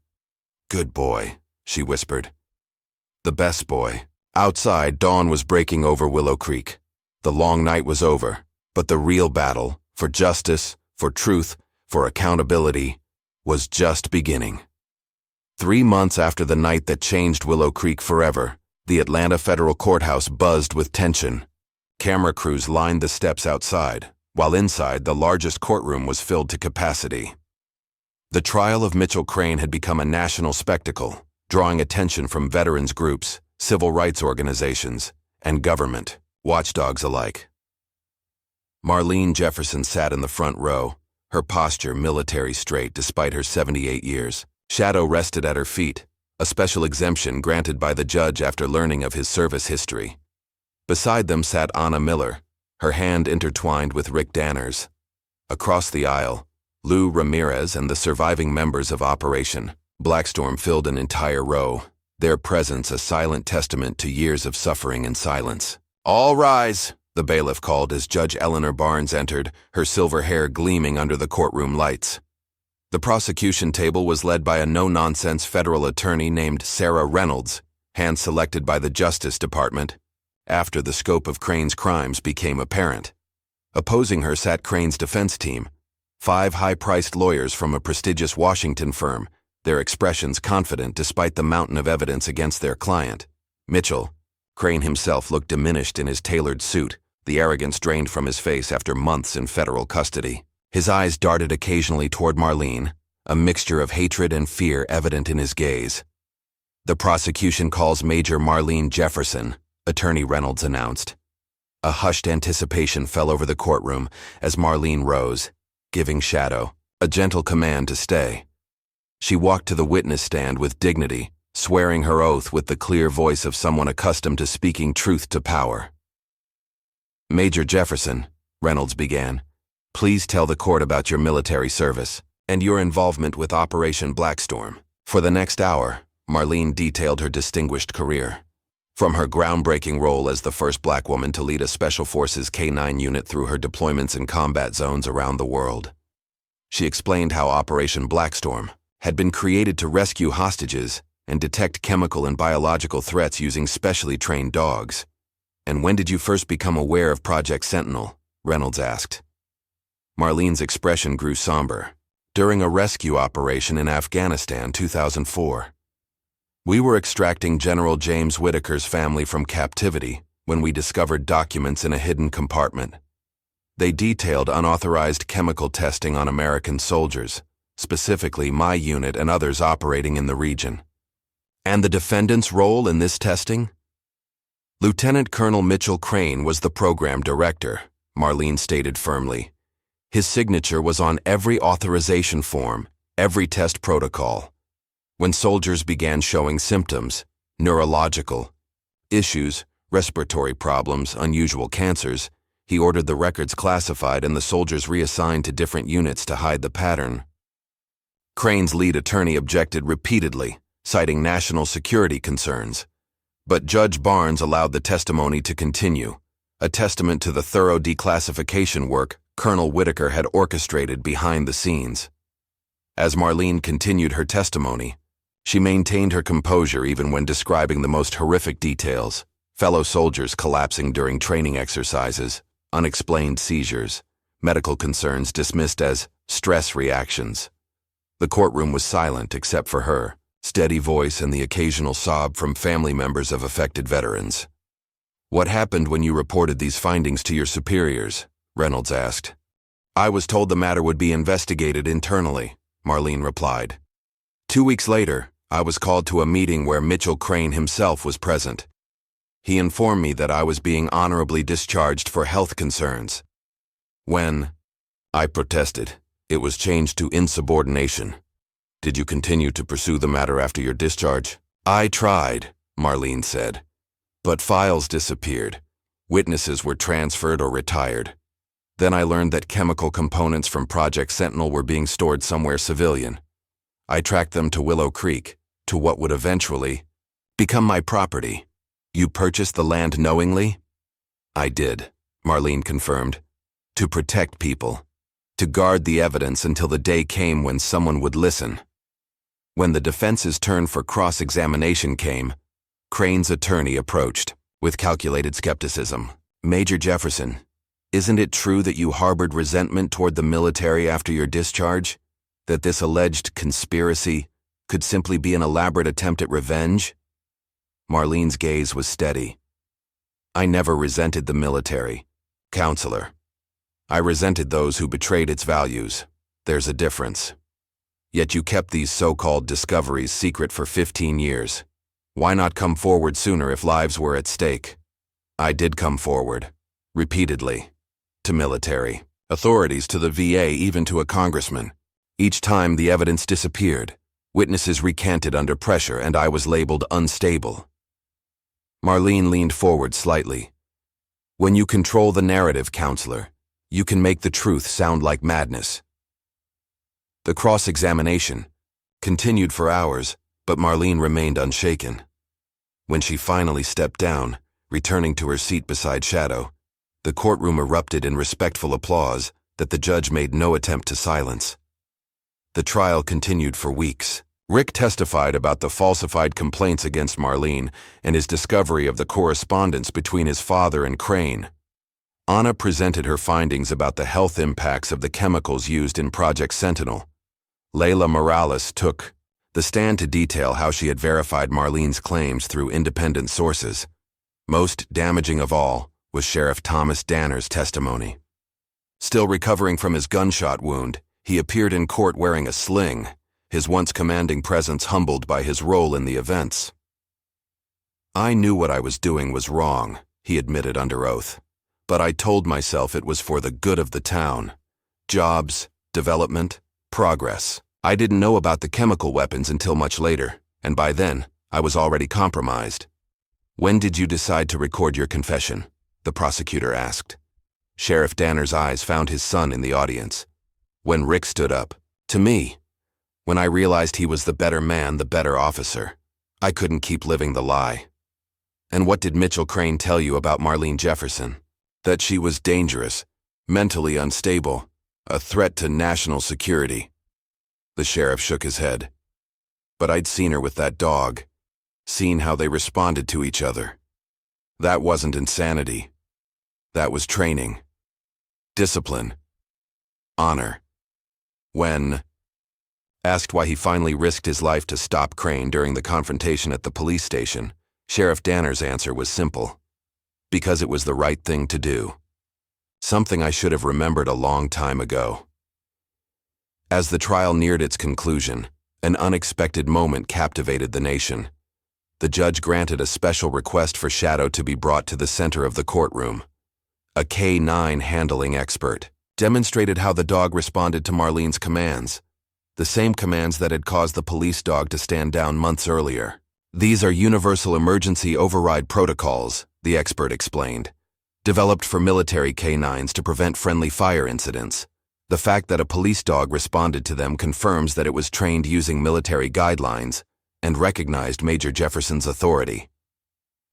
Good boy, she whispered. The best boy. Outside, dawn was breaking over Willow Creek. The long night was over, but the real battle, for justice, for truth, for accountability, was just beginning. 3 months after the night that changed Willow Creek forever, the Atlanta federal courthouse buzzed with tension. Camera crews lined the steps outside, while inside the largest courtroom was filled to capacity. The trial of Mitchell Crane had become a national spectacle, drawing attention from veterans groups, civil rights organizations, and government watchdogs alike. Marlene Jefferson sat in the front row, her posture military straight despite her 78 years. Shadow rested at her feet, a special exemption granted by the judge after learning of his service history. Beside them sat Anna Miller, her hand intertwined with Rick Danner's. Across the aisle, Lou Ramirez and the surviving members of Operation Blackstorm filled an entire row, their presence a silent testament to years of suffering and silence. All rise, the bailiff called as Judge Eleanor Barnes entered, her silver hair gleaming under the courtroom lights. The prosecution table was led by a no-nonsense federal attorney named Sarah Reynolds, hand-selected by the Justice Department, after the scope of Crane's crimes became apparent. Opposing her sat Crane's defense team, 5 high-priced lawyers from a prestigious Washington firm, their expressions confident despite the mountain of evidence against their client. Mitchell, Crane himself looked diminished in his tailored suit, the arrogance drained from his face after months in federal custody. His eyes darted occasionally toward Marlene, a mixture of hatred and fear evident in his gaze. The prosecution calls Major Marlene Jefferson, Attorney Reynolds announced. A hushed anticipation fell over the courtroom as Marlene rose, giving Shadow a gentle command to stay. She walked to the witness stand with dignity, swearing her oath with the clear voice of someone accustomed to speaking truth to power. Major Jefferson, Reynolds began, please tell the court about your military service and your involvement with Operation Blackstorm. For the next hour, Marlene detailed her distinguished career. From her groundbreaking role as the first black woman to lead a Special Forces K-9 unit through her deployments in combat zones around the world. She explained how Operation Blackstorm had been created to rescue hostages and detect chemical and biological threats using specially trained dogs. And when did you first become aware of Project Sentinel? Reynolds asked. Marlene's expression grew somber. During a rescue operation in Afghanistan, 2004. We were extracting General James Whitaker's family from captivity when we discovered documents in a hidden compartment. They detailed unauthorized chemical testing on American soldiers, specifically my unit and others operating in the region. And the defendant's role in this testing? Lieutenant Colonel Mitchell Crane was the program director, Marlene stated firmly. His signature was on every authorization form, every test protocol. When soldiers began showing symptoms, neurological issues, respiratory problems, unusual cancers, he ordered the records classified and the soldiers reassigned to different units to hide the pattern. Crane's lead attorney objected repeatedly, citing national security concerns. But Judge Barnes allowed the testimony to continue, a testament to the thorough declassification work Colonel Whitaker had orchestrated behind the scenes. As Marlene continued her testimony, she maintained her composure even when describing the most horrific details: fellow soldiers collapsing during training exercises, unexplained seizures, medical concerns dismissed as stress reactions. The courtroom was silent except for her steady voice and the occasional sob from family members of affected veterans. "What happened when you reported these findings to your superiors?" Reynolds asked. "I was told the matter would be investigated internally," Marlene replied. 2 weeks later, I was called to a meeting where Mitchell Crane himself was present. He informed me that I was being honorably discharged for health concerns. When I protested, it was changed to insubordination. "Did you continue to pursue the matter after your discharge?" "I tried," Marlene said. "But files disappeared. Witnesses were transferred or retired. Then I learned that chemical components from Project Sentinel were being stored somewhere civilian. I tracked them to Willow Creek, to what would eventually become my property." "You purchased the land knowingly?" "I did," Marlene confirmed. "To protect people. To guard the evidence until the day came when someone would listen." When the defense's turn for cross-examination came, Crane's attorney approached, with calculated skepticism. "Major Jefferson, isn't it true that you harbored resentment toward the military after your discharge? That this alleged conspiracy could simply be an elaborate attempt at revenge?" Marlene's gaze was steady. "I never resented the military, counselor. I resented those who betrayed its values. There's a difference. Yet you kept these so-called discoveries secret for 15 years. Why not come forward sooner if lives were at stake?" "I did come forward, repeatedly. To military authorities, to the VA, even to a congressman. Each time the evidence disappeared, witnesses recanted under pressure, and I was labeled unstable." Marlene leaned forward slightly. "When you control the narrative, counselor, you can make the truth sound like madness." The cross-examination continued for hours, but Marlene remained unshaken. When she finally stepped down, returning to her seat beside Shadow, the courtroom erupted in respectful applause that the judge made no attempt to silence. The trial continued for weeks. Rick testified about the falsified complaints against Marlene and his discovery of the correspondence between his father and Crane. Anna presented her findings about the health impacts of the chemicals used in Project Sentinel. Layla Morales took the stand to detail how she had verified Marlene's claims through independent sources. Most damaging of all was Sheriff Thomas Danner's testimony. Still recovering from his gunshot wound, he appeared in court wearing a sling, his once commanding presence humbled by his role in the events. "I knew what I was doing was wrong," he admitted under oath. "But I told myself it was for the good of the town. Jobs, development, progress. I didn't know about the chemical weapons until much later, and by then, I was already compromised." "When did you decide to record your confession?" the prosecutor asked. Sheriff Danner's eyes found his son in the audience. "When Rick stood up. To me. When I realized he was the better man, the better officer. I couldn't keep living the lie." "And what did Mitchell Crane tell you about Marlene Jefferson?" "That she was dangerous, mentally unstable, a threat to national security." The sheriff shook his head. "But I'd seen her with that dog, seen how they responded to each other. That wasn't insanity. That was training. Discipline. honor. When asked why he finally risked his life to stop Crane during the confrontation at the police station, Sheriff Danner's answer was simple. Because it was the right thing to do. Something I should have remembered a long time ago. As the trial neared its conclusion, an unexpected moment captivated the nation. The judge granted a special request for Shadow to be brought to the center of the courtroom. A K9 handling expert demonstrated how the dog responded to Marlene's commands, the same commands that had caused the police dog to stand down months earlier. These are universal emergency override protocols, the expert explained, developed for military canines to prevent friendly fire incidents. The fact that a police dog responded to them confirms that it was trained using military guidelines and recognized Major Jefferson's authority.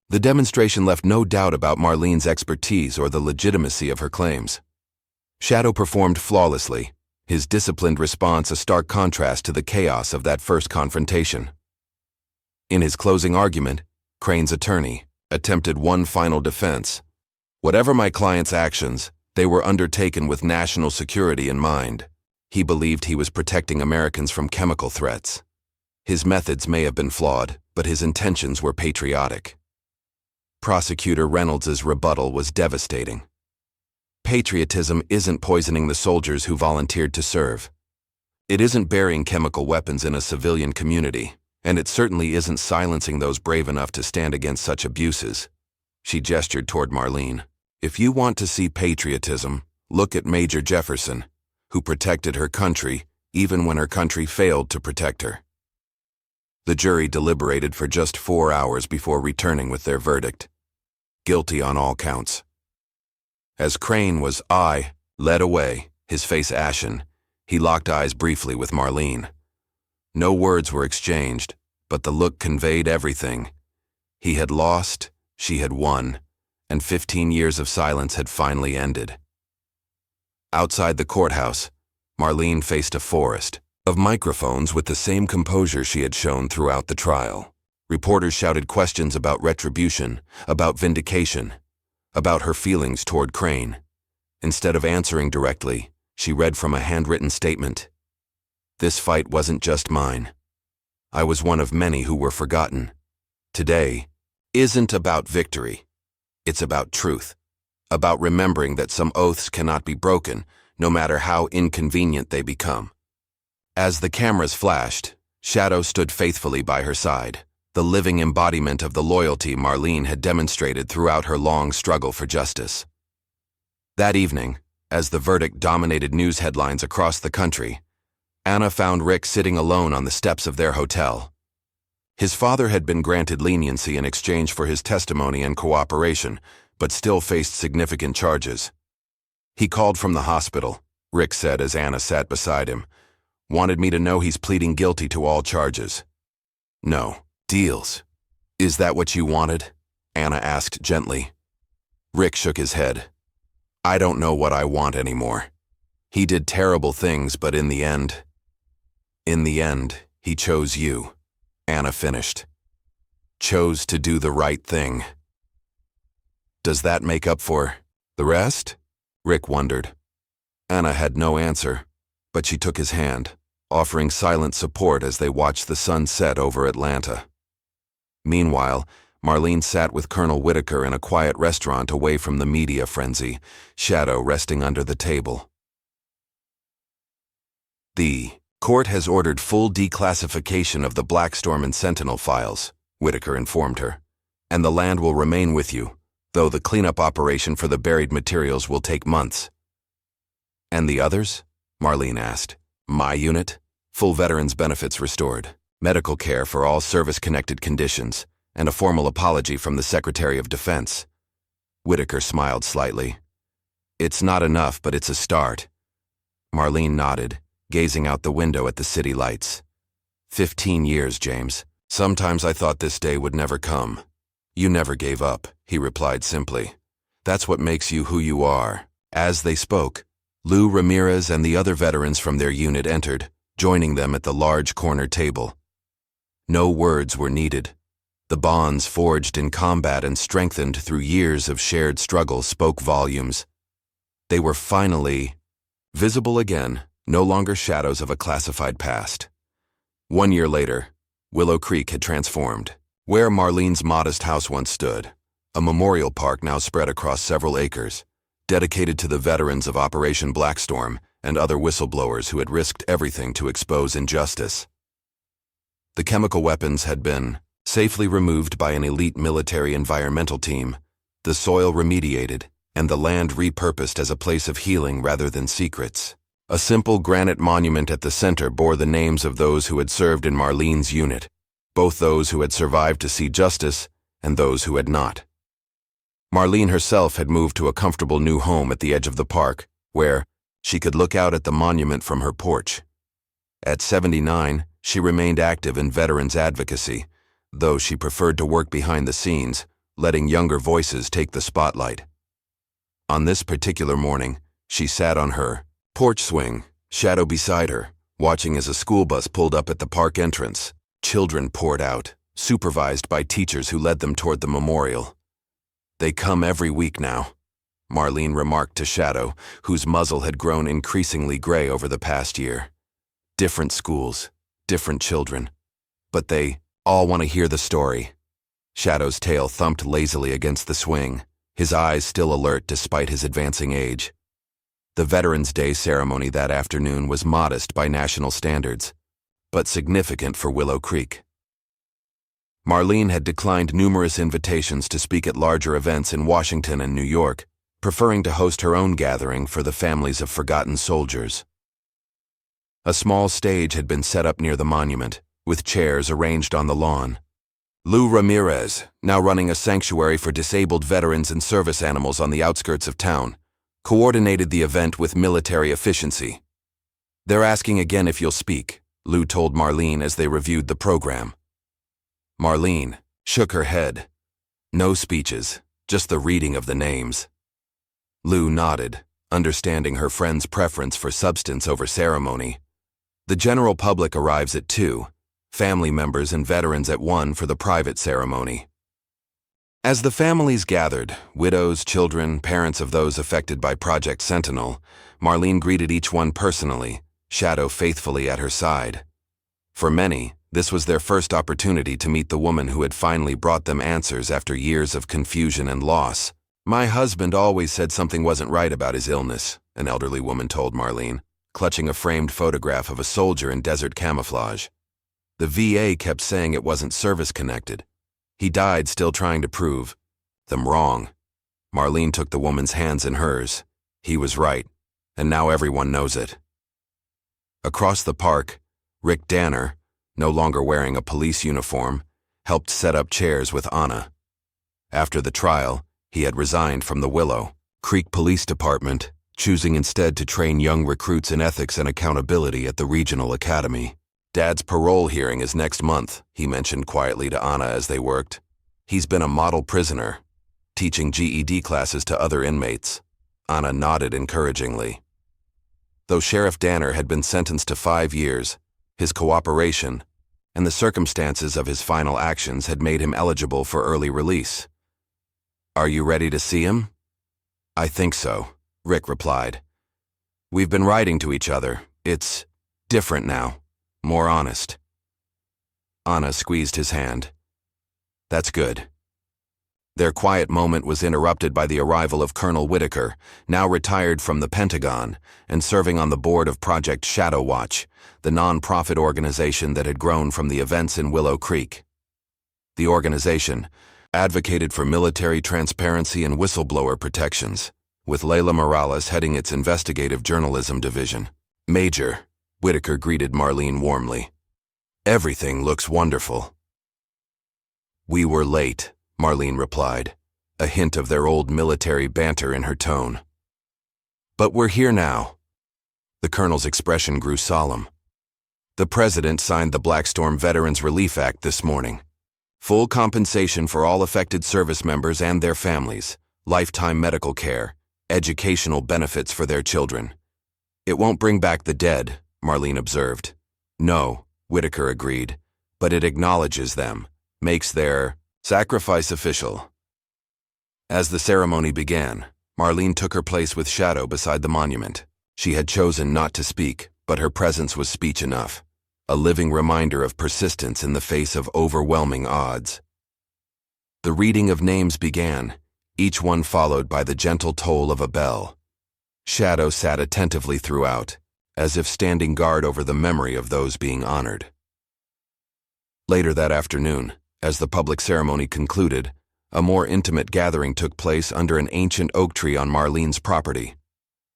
The demonstration left no doubt about Marlene's expertise or the legitimacy of her claims. Shadow performed flawlessly, his disciplined response a stark contrast to the chaos of that first confrontation. In his closing argument, Crane's attorney attempted one final defense. Whatever my client's actions, they were undertaken with national security in mind. He believed he was protecting Americans from chemical threats. His methods may have been flawed, but his intentions were patriotic. Prosecutor Reynolds's rebuttal was devastating. Patriotism isn't poisoning the soldiers who volunteered to serve. It isn't burying chemical weapons in a civilian community, and it certainly isn't silencing those brave enough to stand against such abuses. She gestured toward Marlene. If you want to see patriotism, look at Major Jefferson, who protected her country even when her country failed to protect her. The jury deliberated for just 4 hours before returning with their verdict. Guilty on all counts. As Crane was led away, his face ashen, he locked eyes briefly with Marlene. No words were exchanged, but the look conveyed everything. He had lost, she had won, and 15 years of silence had finally ended. Outside the courthouse, Marlene faced a forest of microphones with the same composure she had shown throughout the trial. Reporters shouted questions about retribution, about vindication, about her feelings toward Crane. Instead of answering directly, she read from a handwritten statement. This fight wasn't just mine. I was one of many who were forgotten. Today isn't about victory. It's about truth, about remembering that some oaths cannot be broken, no matter how inconvenient they become. As the cameras flashed, Shadow stood faithfully by her side, the living embodiment of the loyalty Marlene had demonstrated throughout her long struggle for justice. That evening, as the verdict dominated news headlines across the country, Anna found Rick sitting alone on the steps of their hotel. His father had been granted leniency in exchange for his testimony and cooperation, but still faced significant charges. He called from the hospital, Rick said as Anna sat beside him. Wanted me to know he's pleading guilty to all charges. No. Deals. Is that what you wanted? Anna asked gently. Rick shook his head. I don't know what I want anymore. He did terrible things, but in the end, he chose you. Anna finished. Chose to do the right thing. Does that make up for the rest? Rick wondered. Anna had no answer, but she took his hand, offering silent support as they watched the sun set over Atlanta. Meanwhile, Marlene sat with Colonel Whitaker in a quiet restaurant away from the media frenzy, Shadow resting under the table. The court has ordered full declassification of the Blackstorm and Sentinel files, Whitaker informed her, and the land will remain with you, though the cleanup operation for the buried materials will take months. And the others? Marlene asked. My unit? Full veterans benefits restored, medical care for all service-connected conditions, and a formal apology from the Secretary of Defense. Whitaker smiled slightly. It's not enough, but it's a start. Marlene nodded, gazing out the window at the city lights. 15 years, James. Sometimes I thought this day would never come. You never gave up, he replied simply. That's what makes you who you are. As they spoke, Lou Ramirez and the other veterans from their unit entered, joining them at the large corner table. No words were needed. The bonds forged in combat and strengthened through years of shared struggle spoke volumes. They were finally Visible again, no longer shadows of a classified past. 1 year later, Willow Creek had transformed. Where Marlene's modest house once stood, a memorial park now spread across several acres, dedicated to the veterans of Operation Blackstorm and other whistleblowers who had risked everything to expose injustice. The chemical weapons had been safely removed by an elite military environmental team, the soil remediated, and the land repurposed as a place of healing rather than secrets. A simple granite monument at the center bore the names of those who had served in Marlene's unit, both those who had survived to see justice and those who had not. Marlene herself had moved to a comfortable new home at the edge of the park, where she could look out at the monument from her porch. At 79, she remained active in veterans advocacy, though she preferred to work behind the scenes, letting younger voices take the spotlight. On this particular morning, she sat on her porch swing, shadow beside her, watching as a school bus pulled up at the park entrance. Children poured out, supervised by teachers who led them toward the memorial. "They come every week now," Marlene remarked to Shadow, whose muzzle had grown increasingly gray over the past year. "Different schools, different children, but they all want to hear the story." Shadow's tail thumped lazily against the swing, his eyes still alert despite his advancing age. The Veterans Day ceremony that afternoon was modest by national standards, but significant for Willow Creek. Marlene had declined numerous invitations to speak at larger events in Washington and New York, preferring to host her own gathering for the families of forgotten soldiers. A small stage had been set up near the monument, with chairs arranged on the lawn. Lou Ramirez, now running a sanctuary for disabled veterans and service animals on the outskirts of town, coordinated the event with military efficiency. "They're asking again if you'll speak," Lou told Marlene as they reviewed the program. Marlene shook her head. "No speeches, just the reading of the names." Lou nodded, understanding her friend's preference for substance over ceremony. The general public arrives at 2, family members and veterans at 1 for the private ceremony. As the families gathered, widows, children, parents of those affected by Project Sentinel, Marlene greeted each one personally, Shadow faithfully at her side. For many, this was their first opportunity to meet the woman who had finally brought them answers after years of confusion and loss. "My husband always said something wasn't right about his illness," an elderly woman told Marlene, clutching a framed photograph of a soldier in desert camouflage. "The VA kept saying it wasn't service-connected. He died still trying to prove them wrong." Marlene took the woman's hands in hers. He was right, and now everyone knows it. Across the park, Rick Danner, no longer wearing a police uniform, helped set up chairs with Anna. After the trial, he had resigned from the Willow Creek Police Department, choosing instead to train young recruits in ethics and accountability at the regional academy. "Dad's parole hearing is next month," he mentioned quietly to Anna as they worked. "He's been a model prisoner, teaching GED classes to other inmates." Anna nodded encouragingly. Though Sheriff Danner had been sentenced to 5 years, his cooperation and the circumstances of his final actions had made him eligible for early release. "Are you ready to see him?" "I think so," Rick replied. "We've been writing to each other. It's different now, more honest." Anna squeezed his hand. "That's good." Their quiet moment was interrupted by the arrival of Colonel Whitaker, now retired from the Pentagon and serving on the board of Project Shadow Watch, the non-profit organization that had grown from the events in Willow Creek. The organization advocated for military transparency and whistleblower protections, with Layla Morales heading its investigative journalism division. "Major," Whitaker greeted Marlene warmly. "Everything looks wonderful." "We were late," Marlene replied, a hint of their old military banter in her tone. "But we're here now." The colonel's expression grew solemn. "The president signed the Blackstorm Veterans Relief Act this morning. Full compensation for all affected service members and their families, lifetime medical care, educational benefits for their children. It won't bring back the dead," Marlene observed. "No," Whitaker agreed, "but it acknowledges them, makes their sacrifice official." As the ceremony began, Marlene took her place with Shadow beside the monument. She had chosen not to speak, but her presence was speech enough, a living reminder of persistence in the face of overwhelming odds. The reading of names began, each one followed by the gentle toll of a bell. Shadow sat attentively throughout, as if standing guard over the memory of those being honored. Later that afternoon, as the public ceremony concluded, a more intimate gathering took place under an ancient oak tree on Marlene's property.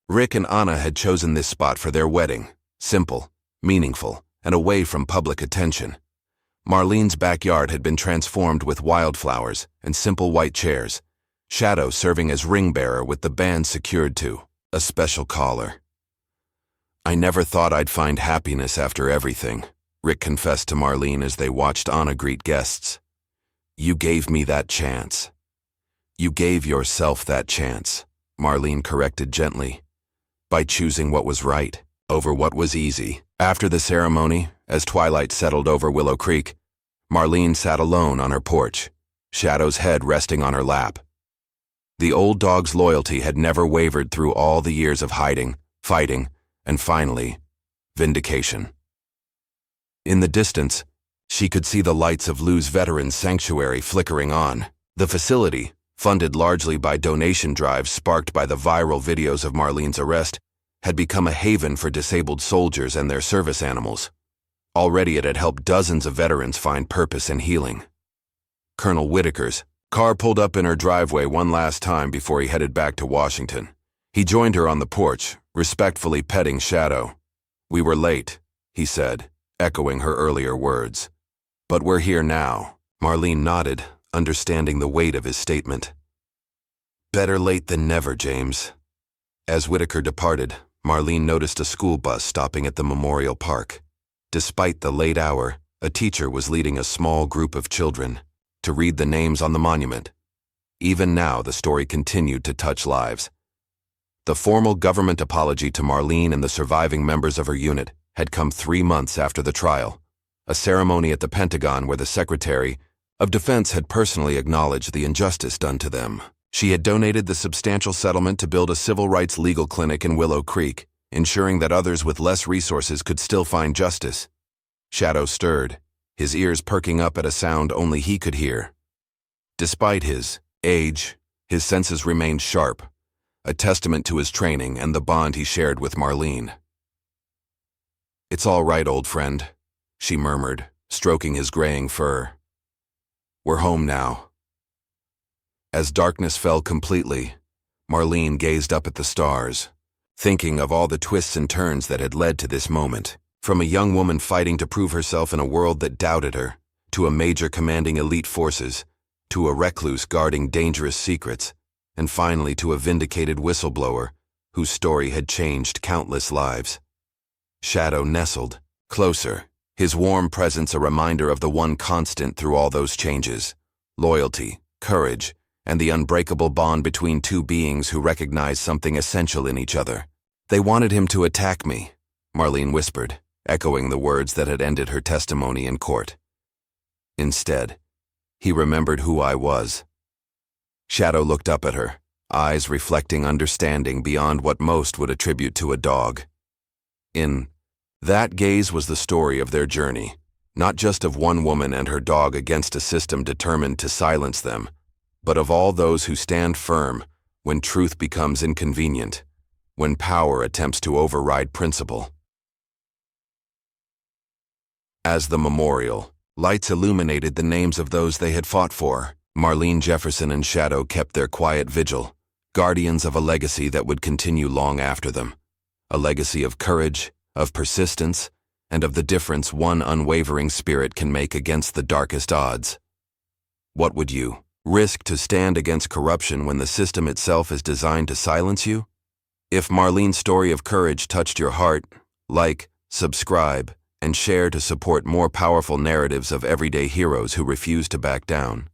Rick and Anna had chosen this spot for their wedding, simple, meaningful, and away from public attention. Marlene's backyard had been transformed with wildflowers and simple white chairs, Shadow serving as ring bearer with the band secured to a special collar. "I never thought I'd find happiness after everything," Rick confessed to Marlene as they watched Anna greet guests. "You gave me that chance." "You gave yourself that chance," Marlene corrected gently, "by choosing what was right over what was easy." After the ceremony, as twilight settled over Willow Creek, Marlene sat alone on her porch, Shadow's head resting on her lap. The old dog's loyalty had never wavered through all the years of hiding, fighting, and finally, vindication. In the distance, she could see the lights of Lou's Veterans Sanctuary flickering on. The facility, funded largely by donation drives sparked by the viral videos of Marlene's arrest, had become a haven for disabled soldiers and their service animals. Already it had helped dozens of veterans find purpose and healing. Colonel Whitaker's car pulled up in her driveway one last time before he headed back to Washington. He joined her on the porch, respectfully petting Shadow. "We were late," he said, echoing her earlier words. "But we're here now." Marlene nodded, understanding the weight of his statement. "Better late than never, James." As Whitaker departed, Marlene noticed a school bus stopping at the Memorial Park. Despite the late hour, a teacher was leading a small group of children to read the names on the monument. Even now, the story continued to touch lives. The formal government apology to Marlene and the surviving members of her unit had come 3 months after the trial, a ceremony at the Pentagon where the Secretary of Defense had personally acknowledged the injustice done to them. She had donated the substantial settlement to build a civil rights legal clinic in Willow Creek, ensuring that others with less resources could still find justice. Shadow stirred, his ears perking up at a sound only he could hear. Despite his age, his senses remained sharp, a testament to his training and the bond he shared with Marlene. "It's all right, old friend," she murmured, stroking his graying fur. "We're home now." As darkness fell completely, Marlene gazed up at the stars, thinking of all the twists and turns that had led to this moment. From a young woman fighting to prove herself in a world that doubted her, to a major commanding elite forces, to a recluse guarding dangerous secrets, and finally to a vindicated whistleblower whose story had changed countless lives. Shadow nestled closer, his warm presence a reminder of the one constant through all those changes: loyalty, courage, and the unbreakable bond between two beings who recognized something essential in each other. "They wanted him to attack me," Marlene whispered, echoing the words that had ended her testimony in court. "Instead, he remembered who I was." Shadow looked up at her, eyes reflecting understanding beyond what most would attribute to a dog. In that gaze was the story of their journey, not just of one woman and her dog against a system determined to silence them, but of all those who stand firm when truth becomes inconvenient, when power attempts to override principle. As the memorial lights illuminated the names of those they had fought for, Marlene Jefferson and Shadow kept their quiet vigil, guardians of a legacy that would continue long after them. A legacy of courage, of persistence, and of the difference one unwavering spirit can make against the darkest odds. What would you risk to stand against corruption when the system itself is designed to silence you? If Marlene's story of courage touched your heart, like, subscribe, and share to support more powerful narratives of everyday heroes who refuse to back down.